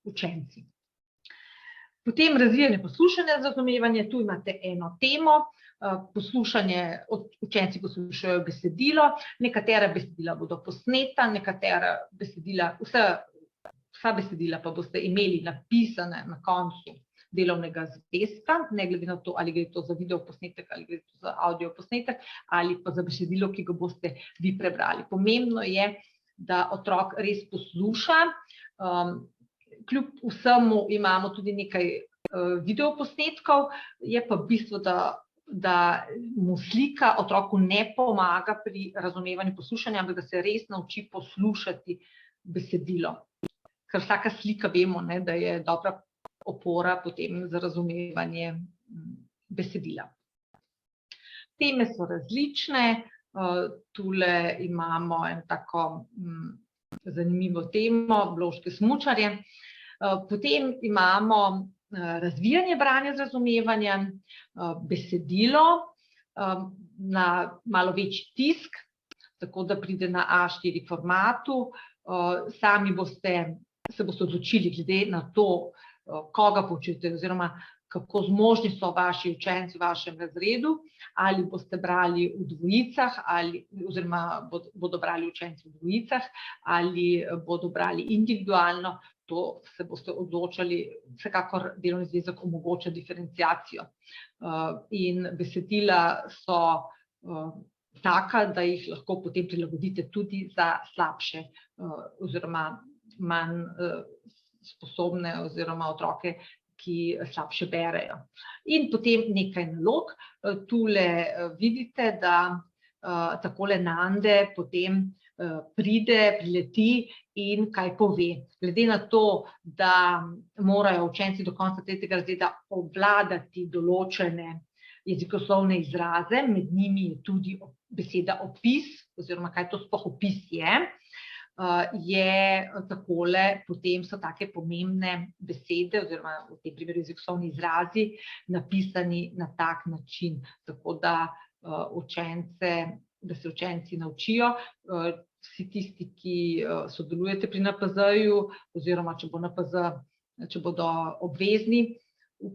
učenci. Potem razvijanje poslušanja, razumevanje, tu imate eno temo. Poslušanje, učenci poslušajo besedilo, nekatera besedila bodo posneta, nekatera besedila, vsa besedila pa boste imeli napisane na koncu delovnega zvezka, ne glede na to, ali gre to za video posnetek, ali gre to za audio posnetek, ali pa za besedilo, ki ga boste vi prebrali. Pomembno je, da otrok res posluša. Kljub vsemu imamo tudi nekaj videoposnetkov, je pa bistvo, da mu slika otroku ne pomaga pri razumevanju poslušanja, ampak da se res nauči poslušati besedilo. Ker vsaka slika vemo, da je dobra opora potem za razumevanje besedila. Teme so različne, tule imamo eno tako zanimivo temo, bloške smučarje. Potem imamo razvijanje branja z razumevanjem, besedilo, na malo večji tisk, tako da pride na A4 formatu. Sami se boste odločili glede na to, koga poučujete oziroma kako zmožni so vaši učenci v vašem razredu, ali boste brali v dvojicah, oziroma bodo brali učenci v dvojicah, ali bodo brali individualno. To se boste odločali, vsekakor delovni zvezek omogoča diferenciacijo. In besedila so taka, da jih lahko potem prilagodite tudi za slabše oziroma manj sposobne oziroma otroke, ki slabše berejo. In potem nekaj nalog. Tule vidite, da takole Nande potem prileti in kaj pove. Glede na to, da morajo učenci do konca 3. razreda obvladati določene jezikoslovne izraze, med njimi je tudi beseda opis, oziroma kaj to sploh opis je takole, potem so take pomembne besede, oziroma v tem primeru jezikoslovni izrazi, napisani na tak način, tako da se učenci naučijo. Vsi tisti, ki sodelujete pri NPZ-ju, oziroma če bodo obvezni v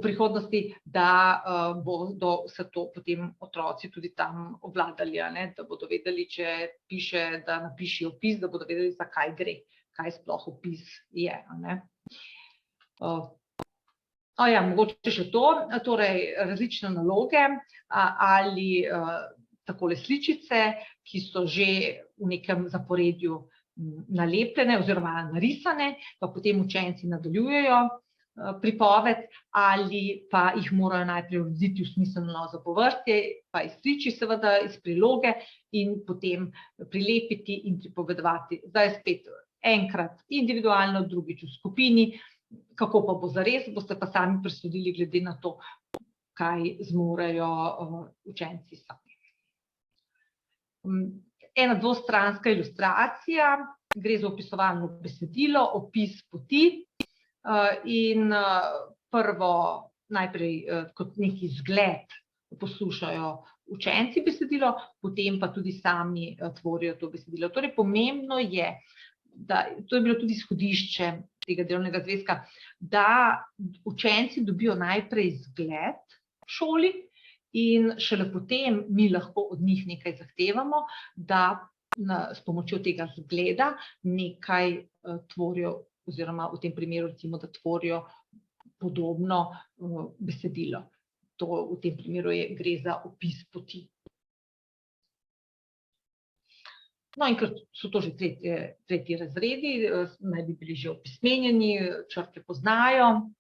prihodnosti, da bodo vse to potem otroci tudi tam obvladali, da bodo vedeli, če piše, da napiši opis, da bodo vedeli, za kaj gre, kaj sploh opis je. Mogoče še to, torej različne naloge ali takole sličice, ki so že v nekem zaporedju nalepljene oziroma narisane, pa potem učenci nadaljujejo pripoved, ali pa jih morajo najprej urediti v smiselno zapovrstje, pa izstriči seveda iz priloge in potem prilepiti in pripovedovati. Zdaj spet enkrat individualno, drugič v skupini. Kako pa bo zares, boste pa sami presodili glede na to, kaj zmorejo učenci sami. Ena dvostranska ilustracija, gre za opisovalno besedilo, opis poti. In prvo najprej kot neki zgled poslušajo učenci besedilo, potem pa tudi sami tvorijo to besedilo. Torej pomembno je, da to je bilo tudi izhodišče tega delovnega zvezka, da učenci dobijo najprej zgled v šoli in šele potem mi lahko od njih nekaj zahtevamo, da s pomočjo tega zgleda nekaj tvorijo, oziroma v tem primeru recimo, da tvorijo podobno besedilo. To v tem primeru gre za opis poti. No, in ker so to že tretji razredi, naj bi bili že opismenjeni, črke poznajo,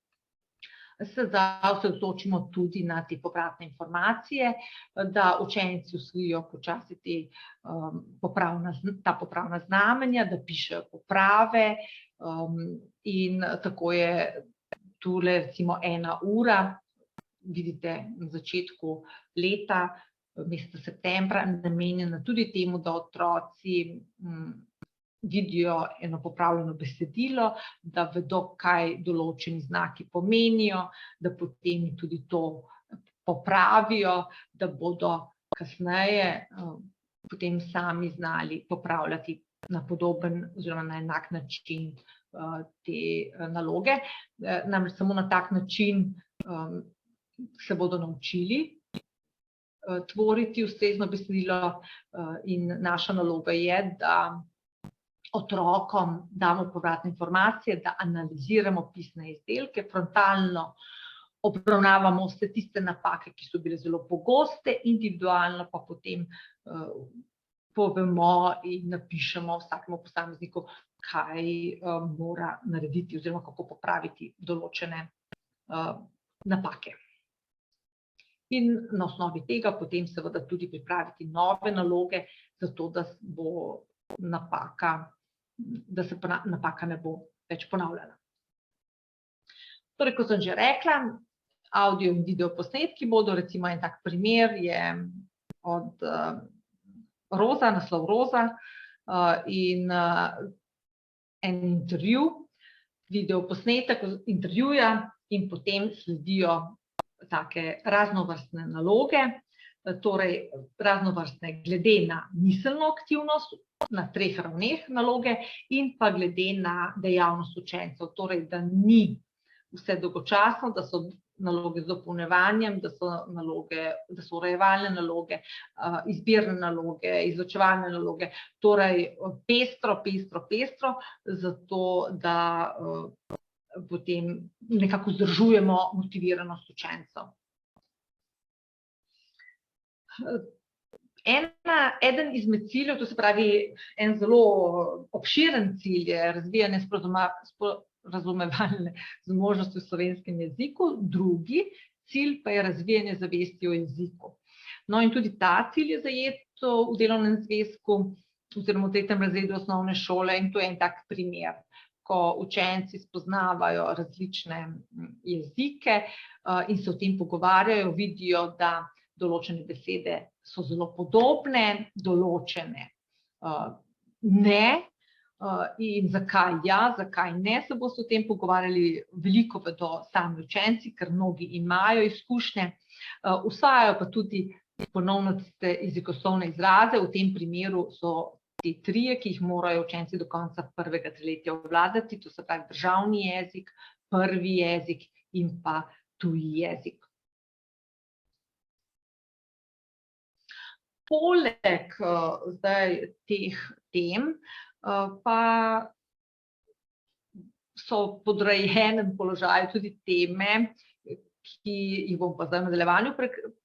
se osredotočimo tudi na te povratne informacije, da učenci usvojijo počasi ta popravna znamenja, da pišejo poprave, in tako je tule recimo 1 ura, vidite na začetku leta, meseca septembra, namenjena tudi temu, da otroci vidijo eno popravljeno besedilo, da vedo, kaj določeni znaki pomenijo, da potem tudi to popravijo, da bodo kasneje potem sami znali popravljati na podoben oziroma na enak način te naloge. Namreč samo na tak način se bodo naučili tvoriti ustrezno besedilo in naša naloga je, da otrokom damo povratne informacije, da analiziramo pisne izdelke, frontalno obravnavamo vse tiste napake, ki so bile zelo pogoste, individualno pa potem povemo in napišemo vsakemu posamezniku, kaj mora narediti oziroma kako popraviti določene napake. In na osnovi tega potem seveda tudi pripraviti nove naloge, zato da se napaka ne bo več ponavljala. Torej, kot sem že rekla, audio in video posnetki bodo, recimo en tak primer je od Roza, naslov Roza in en intervju, video posnetek intervjuja in potem sledijo take raznovrstne naloge. torej raznovrstne, glede na miselno aktivnost na 3 ravneh naloge in pa glede na dejavnost učencev, torej da ni vse dolgočasno, da so naloge z dopolnjevanjem, da so urejevalne naloge, izbirne naloge, izučevalne naloge, torej pestro, zato da potem nekako vzdržujemo motiviranost učencev. Eden izmed ciljev, to se pravi en zelo obširen cilj, je razvijanje razumevalne zmožnosti v slovenskem jeziku, drugi cilj pa je razvijanje zavesti o jeziku. No in tudi ta cilj je zajet v delovnem zvezku oziroma v 3. razredu osnovne šole in to je en tak primer, ko učenci spoznavajo različne jezike in se o tem pogovarjajo, vidijo, da določene besede so zelo podobne, določene ne. In zakaj ja, zakaj ne, se boste o tem pogovarjali, veliko vedo sami učenci, ker mnogi imajo izkušnje. Usvajajo pa tudi ponovno tiste jezikoslovne izraze, v tem primeru so te 3, ki jih morajo učenci do konca 1. triletja obvladati, to se pravi državni jezik, prvi jezik in pa tuji jezik. Poleg zdaj teh tem pa so v podrejenem položaju tudi teme, ki jih bom pa zdaj v nadaljevanju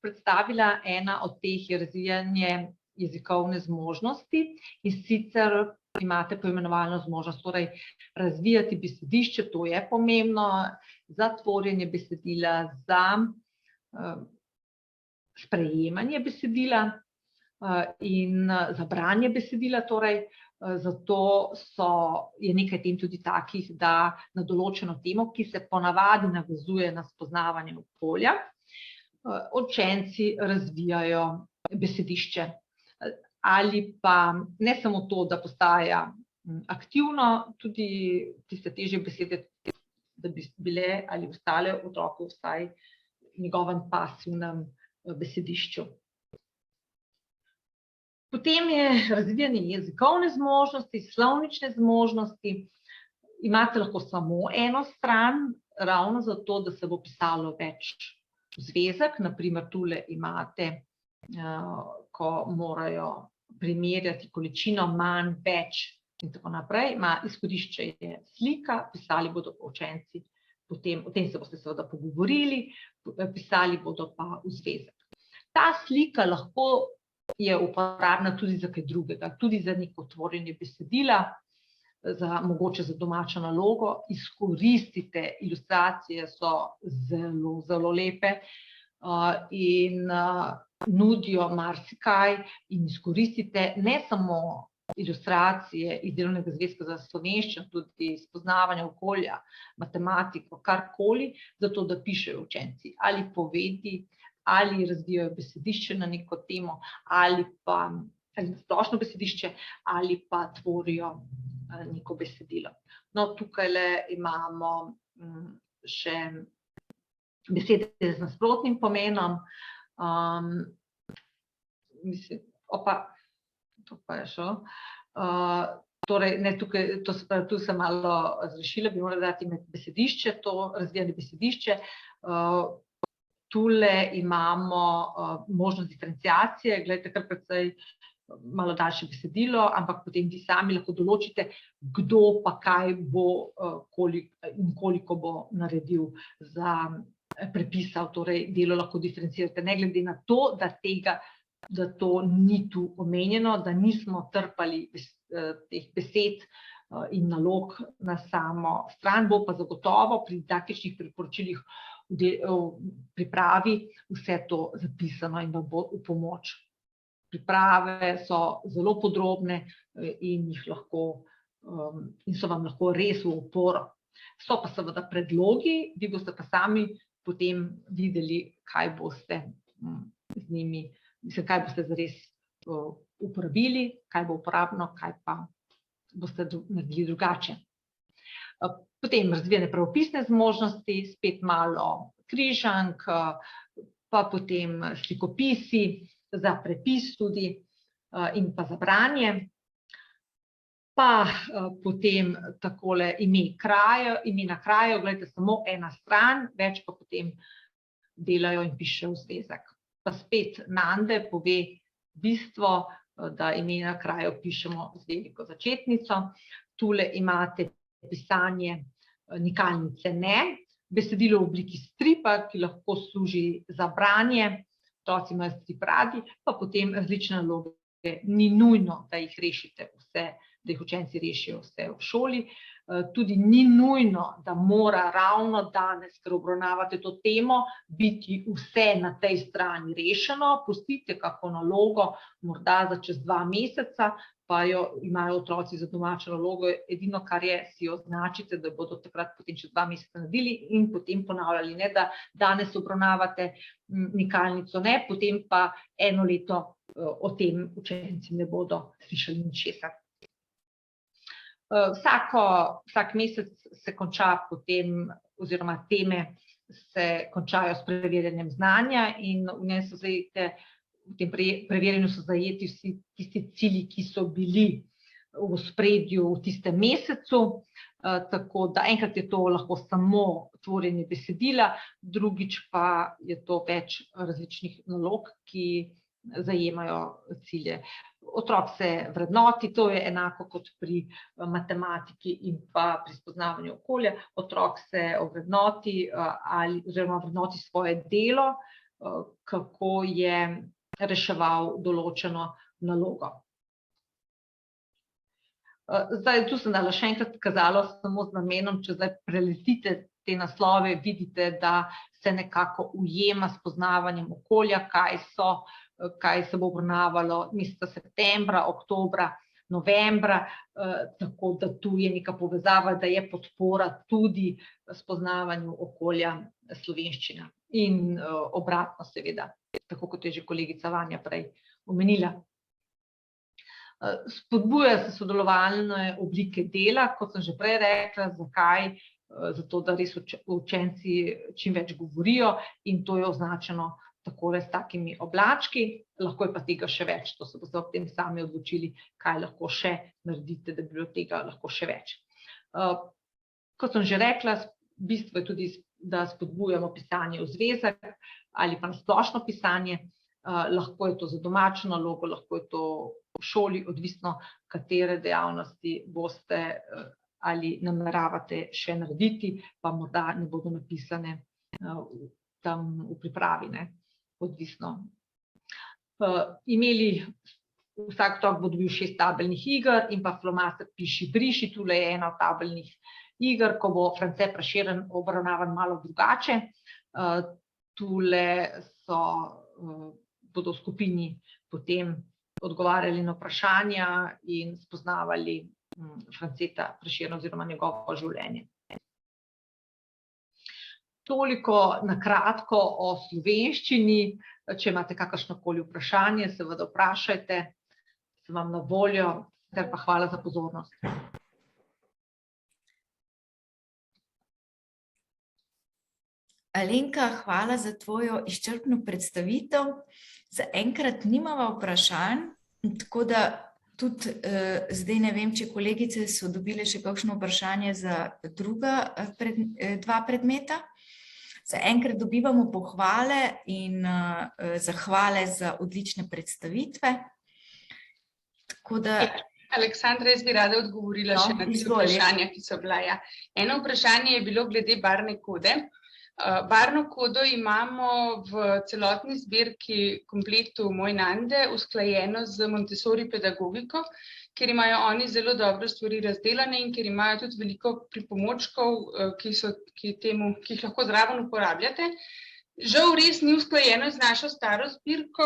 predstavila. Ena od teh je razvijanje jezikovne zmožnosti in sicer imate poimenovalno zmožnost, torej razvijati besedišče, to je pomembno za tvorjenje besedila, za sprejemanje besedila in za branje besedila, torej zato je nekaj tem tudi takih, da na določeno temo, ki se ponavadi navezuje na spoznavanje okolja, učenci razvijajo besedišče. Ali pa ne samo to, da postaja aktivno, tudi tiste težje besede, da bi bile ali ostale otroku vsaj v njegovem pasivnem besedišču. Potem je razvijanje jezikovne zmožnosti, slovnične zmožnosti. Imate lahko samo eno stran, ravno zato, da se bo pisalo več zvezek. Naprimer, tule imate, ko morajo primerjati količino, manj, več in tako naprej. Izhodišče je slika, pisali bodo učenci, potem o tem se boste seveda pogovorili, pisali bodo pa v zvezek. Ta slika lahko je uporabna tudi za kaj drugega, tudi za neko tvorjenje besedila, mogoče za domačo nalogo. Izkoristite, ilustracije so zelo, zelo lepe in nudijo marsikaj in izkoristite ne samo ilustracije iz delovnega zvezka za slovenščino, tudi spoznavanje okolja, matematiko, karkoli, zato da pišejo učenci ali povedi, ali razvijajo besedišče na neko temo, ali pa splošno besedišče, ali pa tvorijo neko besedilo. No, tukajle imamo še besede z nasprotnim pomenom. To pa je šlo. Torej, ne tukaj, tu sem malo razrešila, bi morala dati med besedišče, to razvijanje besedišče. Tule imamo možnost diferenciacije, gledajte, kar precej malo daljše besedilo, ampak potem vi sami lahko določite, kdo pa kaj bo in koliko bo naredil za prepisal, torej delo lahko diferencirate, ne glede na to, da to ni tu omenjeno, da nismo trpali teh besed in nalog na samo stran, bo pa zagotovo pri takšnih priporočilih v pripravi vse to zapisano in vam bo v pomoč. Priprave so zelo podrobne in so vam lahko res v oporo. So pa seveda predlogi, vi boste pa sami potem videli, kaj boste z njimi, kaj boste zares uporabili, kaj bo uporabno, kaj pa boste naredili drugače. Potem razvijanje pravopisne zmožnosti, spet malo križank, pa potem slikopisi za prepis tudi in pa za branje. Pa potem takole imena krajev, gledajte, samo ena stran, več pa potem delajo in pišejo v zvezek. Pa spet Nande pove bistvo, da imena krajev pišemo z veliko začetnico. Tule imate pisanje nikalnice ne, besedilo v obliki stripa, ki lahko služi za branje, otroci imajo strip radi, pa potem različne naloge. Ni nujno, da jih rešite vse, da jih učenci rešijo vse v šoli. Tudi ni nujno, da mora ravno danes, ker obravnavate to temo, biti vse na tej strani rešeno. Pustite kako nalogo, morda za čez 2 meseca, pa jo imajo otroci za domačo nalogo. Edino, kar je, si jo označite, da bodo takrat potem čez 2 meseca naredili in potem ponavljali. Ne, da danes obravnavate nikalnico ne, potem pa 1 leto o tem učenci ne bodo slišali ničesar. Vsak mesec se konča potem, oziroma teme se končajo s preverjanjem znanja in v tem preverjanju so zajeti vsi tisti cilji, ki so bili v ospredju v tistem mesecu. Tako da enkrat je to lahko samo tvorjenje besedila, drugič pa je to več različnih nalog, ki zajemajo cilje. Otrok se vrednoti, to je enako kot pri matematiki in pa pri spoznavanju okolja. Otrok se ovrednoti oziroma vrednoti svoje delo, kako je reševal določeno nalogo. Zdaj, tu sem dala še enkrat kazalo samo z namenom, če zdaj preletite te naslove, vidite, da se nekako ujema s poznavanjem okolja, kaj se bo obravnavalo meseca septembra, oktobra, novembra, tako da tu je neka povezava, da je podpora tudi spoznavanju okolja slovenščine. In obratno seveda, tako kot je že kolegica Vanja prej omenila. Spodbuja se sodelovalne oblike dela, kot sem že prej rekla. Zakaj? Zato, da res učenci čim več govorijo in to je označeno takole s takimi oblački, lahko je pa tega še več, to se boste ob tem sami odločili, kaj lahko še naredite, da bi bilo tega lahko še več. Kot sem že rekla, bistvo je tudi, da spodbujamo pisanje v zvezek ali pa na splošno pisanje, lahko je to za domačo nalogo, lahko je to v šoli, odvisno katere dejavnosti boste ali nameravate še narediti, pa morda ne bodo napisane tam v pripravi, ne, odvisno. Vsak otrok bo dobil 6 tabelnih iger in pa flomaster piši, briši, tule je ena od tabelnih iger, ko bo France Prešeren obravnavan malo drugače. Tule bodo v skupini potem odgovarjali na vprašanja in spoznavali Franceta Prešerna oziroma njegovo življenje. Toliko na kratko o slovenščini. Če imate kakršnokoli vprašanje, seveda vprašajte, sem vam na voljo, ter pa hvala za pozornost. Alenka, hvala za tvojo izčrpno predstavitev. Zaenkrat nimava vprašanj, tako da tudi zdaj ne vem, če kolegice so dobile še kakšno vprašanje za druga 2 predmeta. Zaenkrat dobivamo pohvale in zahvale za odlične predstavitve. Tako da... Aleksandra, jaz bi rada odgovorila še na te vprašanja, ki so bila. Eno vprašanje je bilo glede barvne kode. Barvno kodo imamo v celotni zbirki kompletu Moj Nande usklajeno z Montessori pedagogiko, ker imajo oni zelo dobro stvari razdelane in ker imajo tudi veliko pripomočkov, ki jih lahko zraven uporabljate. Žal res ni usklajeno z našo staro zbirko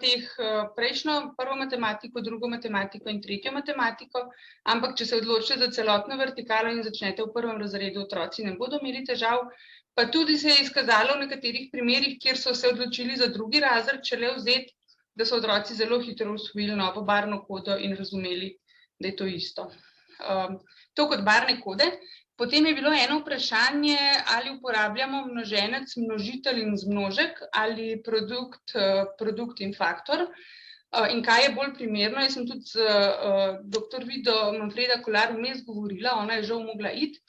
teh prejšnjo prvo matematiko, drugo matematiko in tretjo matematiko, ampak če se odločite za celotno vertikalo in začnete v 1. razredu, otroci ne bodo imeli težav. Pa tudi se je izkazalo v nekaterih primerih, kjer so se odločili za 2. razred šele vzeti, da so otroci zelo hitro usvojili novo barvno kodo in razumeli, da je to isto. To kot barvne kode. Potem je bilo eno vprašanje, ali uporabljamo množenec, množitelj in zmnožek ali produkt in faktor. In kaj je bolj primerno. Jaz sem tudi z dr. Vido Manfreda Kolar vmes govorila, ona je žal mogla iti.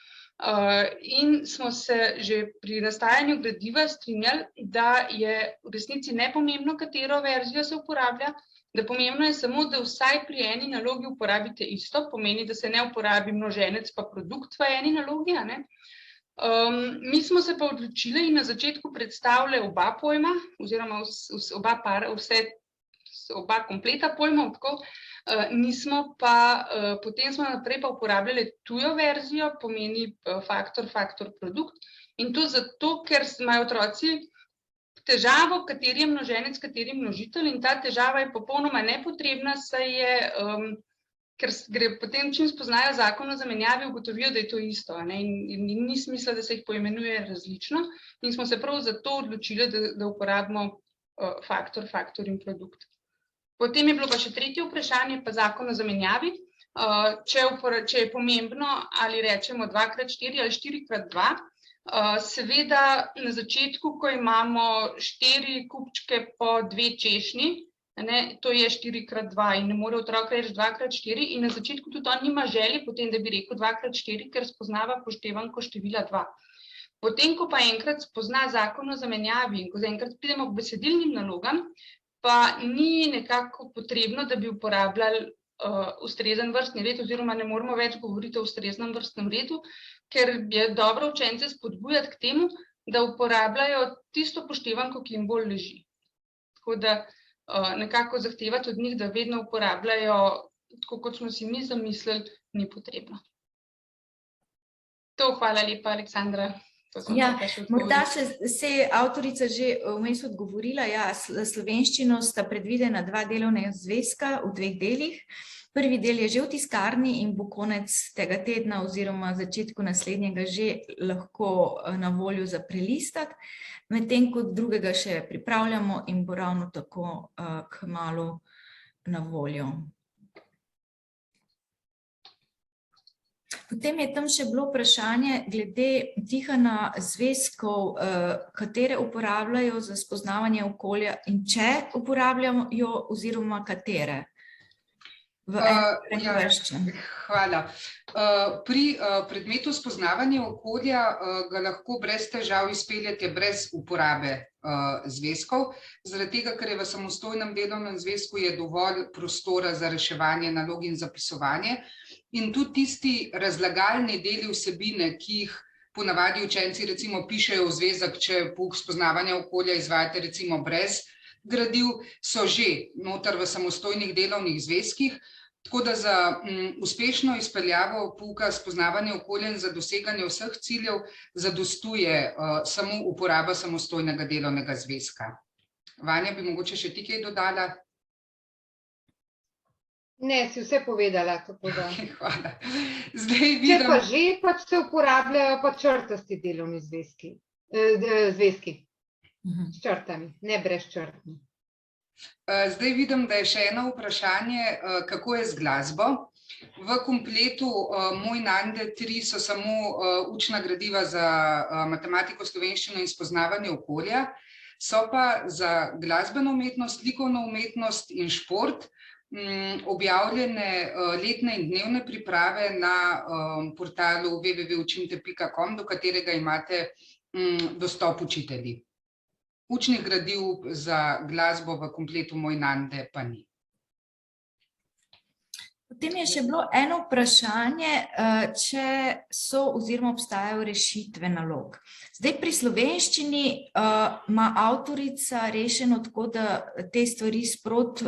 In smo se že pri nastajanju gradiva strinjali, da je v resnici nepomembno, katero verzijo se uporablja, da pomembno je samo, da vsaj pri eni nalogi uporabite isto, pomeni, da se ne uporabi množenec pa produkt v eni nalogi. Mi smo se pa odločili in na začetku predstavili oba pojma, oziroma oba kompleta pojmov, tako, nismo pa, potem smo naprej pa uporabljali tujo verzijo, pomeni faktor, produkt, in to zato, ker imajo otroci težavo, kateri je množenec, kateri množitelj, in ta težava je popolnoma nepotrebna, saj je, ker gre potem, čim spoznajo zakon o zamenjavi, ugotovijo, da je to isto, in ni smisla, da se jih poimenuje različno, in smo se prav zato odločili, da uporabimo faktor in produkt. Potem je bilo pa še tretje vprašanje, pa zakon o zamenjavi. Če je pomembno, ali rečemo 2x4 ali 4x2, seveda na začetku, ko imamo 4 kupčke po 2 češnji, to je 4x2 in ne more otrok reči 2x4, in na začetku tudi on nima želje potem, da bi rekel 2x4, ker spoznava poštevanko števila 2. Potem, ko pa enkrat spozna zakon o zamenjavi in ko enkrat pridemo k besedilnim nalogam, pa ni nekako potrebno, da bi uporabljali ustrezen vrstni red, oziroma ne moramo več govoriti o ustreznem vrstnem redu, ker je dobro učence spodbujati k temu, da uporabljajo tisto poštevanko, ki jim bolj leži. Tako da nekako zahtevati od njih, da vedno uporabljajo tako, kot smo si mi zamislili, ni potrebno. To, hvala lepa, Aleksandra. Ja, morda se je avtorica že vmes odgovorila, ja, slovenščino sta predvidena 2 delovna zvezka v 2 delih. Prvi del je že v tiskarni in bo konec tega tedna oziroma začetku naslednjega že lahko na voljo za prelistati, medtem ko drugega še pripravljamo in bo ravno tako kmalu na voljo. Potem je tam še bilo vprašanje glede Tihana zvezkov, katere uporabljajo za spoznavanje okolja in če uporabljajo oziroma katere. Hvala. Pri predmetu spoznavanja okolja ga lahko brez težav izpeljete brez uporabe zvezkov, zaradi tega, ker je v samostojnem delovnem zvezku je dovolj prostora za reševanje nalog in zapisovanje. In tudi tisti razlagalni deli vsebine, ki jih ponavadi učenci recimo pišejo v zvezek, če pouk spoznavanja okolja izvajate recimo brez gradiv, so že noter v samostojnih delovnih zvezkih. Tako da za uspešno izpeljavo pouka spoznavanja okolja in za doseganje vseh ciljev zadostuje samo uporaba samostojnega delovnega zvezka. Vanja, bi mogoče še ti kaj dodala? Ne, si vse povedala, tako da. Hvala. Zdaj vidim. Če pa že, pač se uporabljajo pa črtasti delovni zvezki. S črtami, ne brezčrtni. Zdaj vidim, da je še eno vprašanje, kako je z glasbo. V kompletu Moj Nande 3 so samo učna gradiva za matematiko, slovenščino in spoznavanje okolja, so pa za glasbeno umetnost, likovno umetnost in šport objavljene letne in dnevne priprave na portalu www.učimte.com, do katerega imate dostop učitelji. Učnih gradiv za glasbo v kompletu Moj Nande pa ni. Potem je še bilo eno vprašanje, če so oziroma obstajajo rešitve nalog. Zdaj pri slovenščini ima avtorica rešeno tako, da te stvari sprot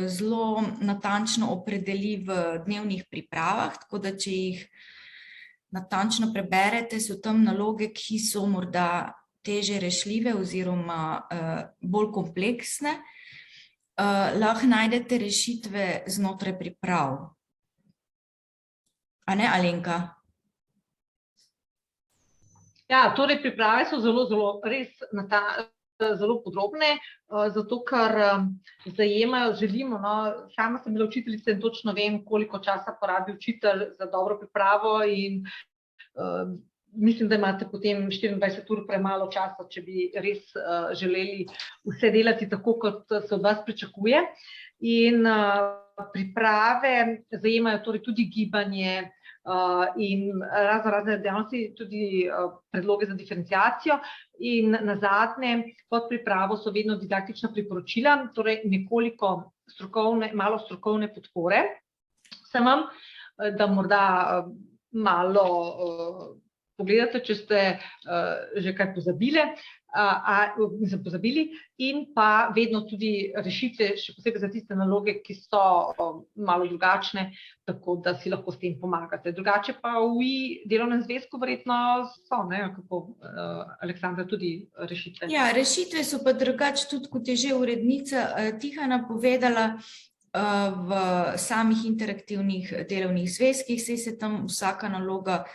zelo natančno opredeli v dnevnih pripravah, tako da če jih natančno preberete, so tam naloge, ki so morda teže rešljive oziroma bolj kompleksne. Lahko najdete rešitve znotraj priprav. A ne, Alenka? Ja, torej priprave so res zelo podrobne, zato ker zajemajo, želimo, sama sem bila učiteljica in točno vem, koliko časa porabi učitelj za dobro pripravo in mislim, da imate potem 24 ur premalo časa, če bi res želeli vse delati tako, kot se od vas pričakuje. In priprave zajemajo torej tudi gibanje in razne dejavnosti, tudi predloge za diferenciacijo. In nazadnje pod pripravo so vedno didaktična priporočila, torej nekoliko malo strokovne podpore. Sem vam, da morda malo pogledate, če ste že kaj pozabili, in pa vedno tudi rešitve, še posebej za tiste naloge, ki so malo drugačne, tako da si lahko s tem pomagate. Drugače pa v delovnem zvezku verjetno so, ne, kako, Aleksandra, tudi rešitve. Ja, rešitve so pa drugače, tudi kot je že urednica Tihana povedala, v samih interaktivnih delovnih zvezkih, saj se tam vsaka naloga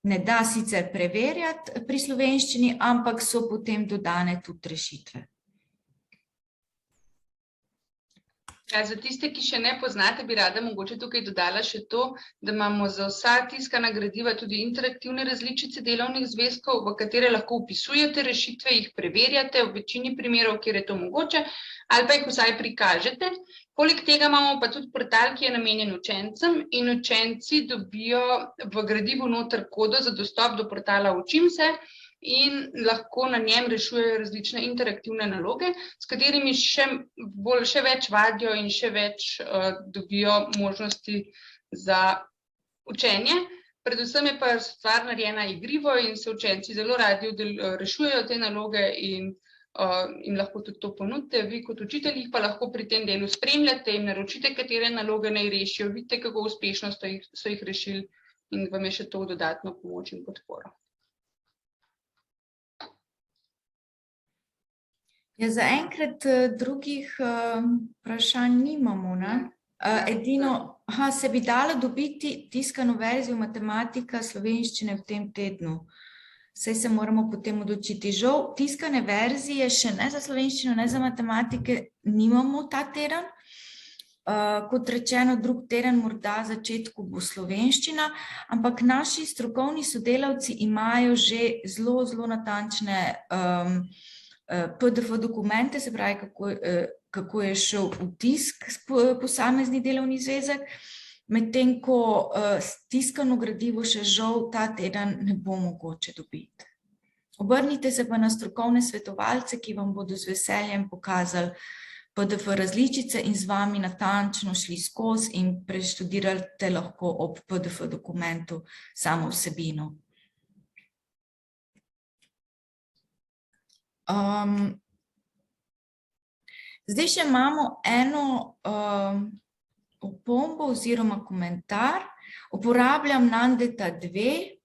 ne da sicer preverjati pri slovenščini, ampak so potem dodane tudi rešitve. Ja, za tiste, ki še ne poznate, bi rada mogoče tukaj dodala še to, da imamo za vsa tiskana gradiva tudi interaktivne različice delovnih zvezkov, v katere lahko vpisujete rešitve, jih preverjate v večini primerov, kjer je to mogoče, ali pa jih vsaj prikažete. Poleg tega imamo pa tudi portal, ki je namenjen učencem, in učenci dobijo v gradivu noter kodo za dostop do portala Učim se in lahko na njem rešujejo različne interaktivne naloge, s katerimi še več vadijo in še več dobijo možnosti za učenje. Predvsem je pa stvar narejena igrivo in se učenci zelo radi rešujejo te naloge in lahko tudi to ponudite. Vi kot učitelji pa lahko pri tem delu spremljate in naročite, katere naloge naj rešijo, vidite, kako uspešno so jih rešili in vam je še to dodatno pomoč in podporo. Ja, zaenkrat drugih vprašanj nimamo, ne? Edino, se bi dala dobiti tiskano verzijo matematika, slovenščine v tem tednu. Saj se moramo potem odločiti. Žal, tiskane verzije še ne za slovenščino, ne za matematike nimamo ta teden. Kot rečeno, drug teden morda začetku bo slovenščina, ampak naši strokovni sodelavci imajo že zelo natančne PDF dokumente, se pravi, kako je šel vtisk posamezni delovni zvezek, medtem ko tiskano gradivo še žal ta teden ne bo mogoče dobiti. Obrnite se pa na strokovne svetovalce, ki vam bodo z veseljem pokazali PDF različice in z vami natančno šli skozi in preštudirate lahko ob PDF dokumentu samo vsebino. Zdaj še imamo eno opombo oziroma komentar. Uporabljam Nandeta 2.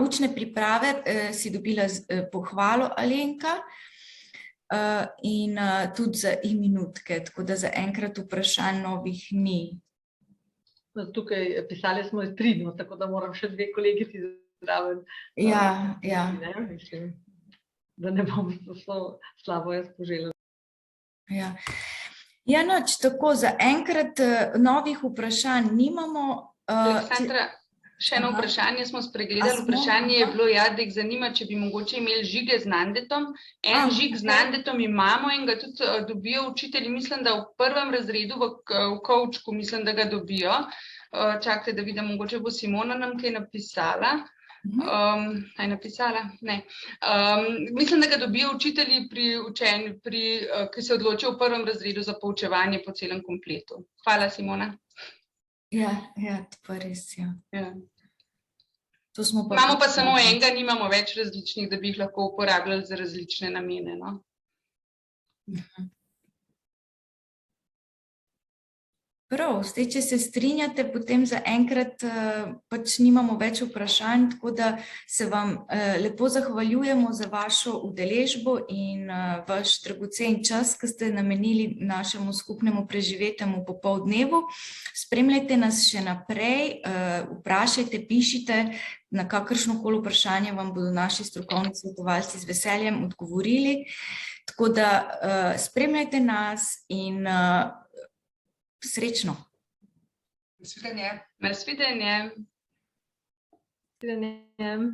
Učne priprave si dobila pohvalo, Alenka, in tudi za e-minutke, tako da zaenkrat vprašanj novih ni. Tukaj pisali smo 3, tako da moram še 2 kolegici zraven. Ja. Mislim, da ne bom slabo jaz poželjela. Ja, noč, tako zaenkrat novih vprašanj nimamo. Aleksandra, še eno vprašanje smo spregledali. Vprašanje je bilo, da jih zanima, če bi mogoče imeli žige z Nandetom. Žig z Nandetom imamo in ga tudi dobijo učitelji, mislim, da v 1. razredu v kovčku, mislim, da ga dobijo. Čakajte, da vidim, mogoče bo Simona nam kaj napisala. Ne. Mislim, da ga dobijo učitelji pri učenju, ki se odločijo v 1. razredu za poučevanje po celem kompletu. Hvala, Simona. Ja, to pa res, ja. Imamo pa samo enega, nimamo več različnih, da bi jih lahko uporabljali za različne namene, no. Prav, zdaj, če se strinjate, potem zaenkrat pač nimamo več vprašanj, tako da se vam lepo zahvaljujemo za vašo udeležbo in vaš dragocen čas, ki ste namenili našemu skupnemu preživetemu popoldnevu. Spremljajte nas še naprej, vprašajte, pišite, na kakršnokoli vprašanje vam bodo naši strokovni svetovalci z veseljem odgovorili. Tako da spremljajte nas in srečno. Nasvidenje. Nasvidenje. Nasvidenje.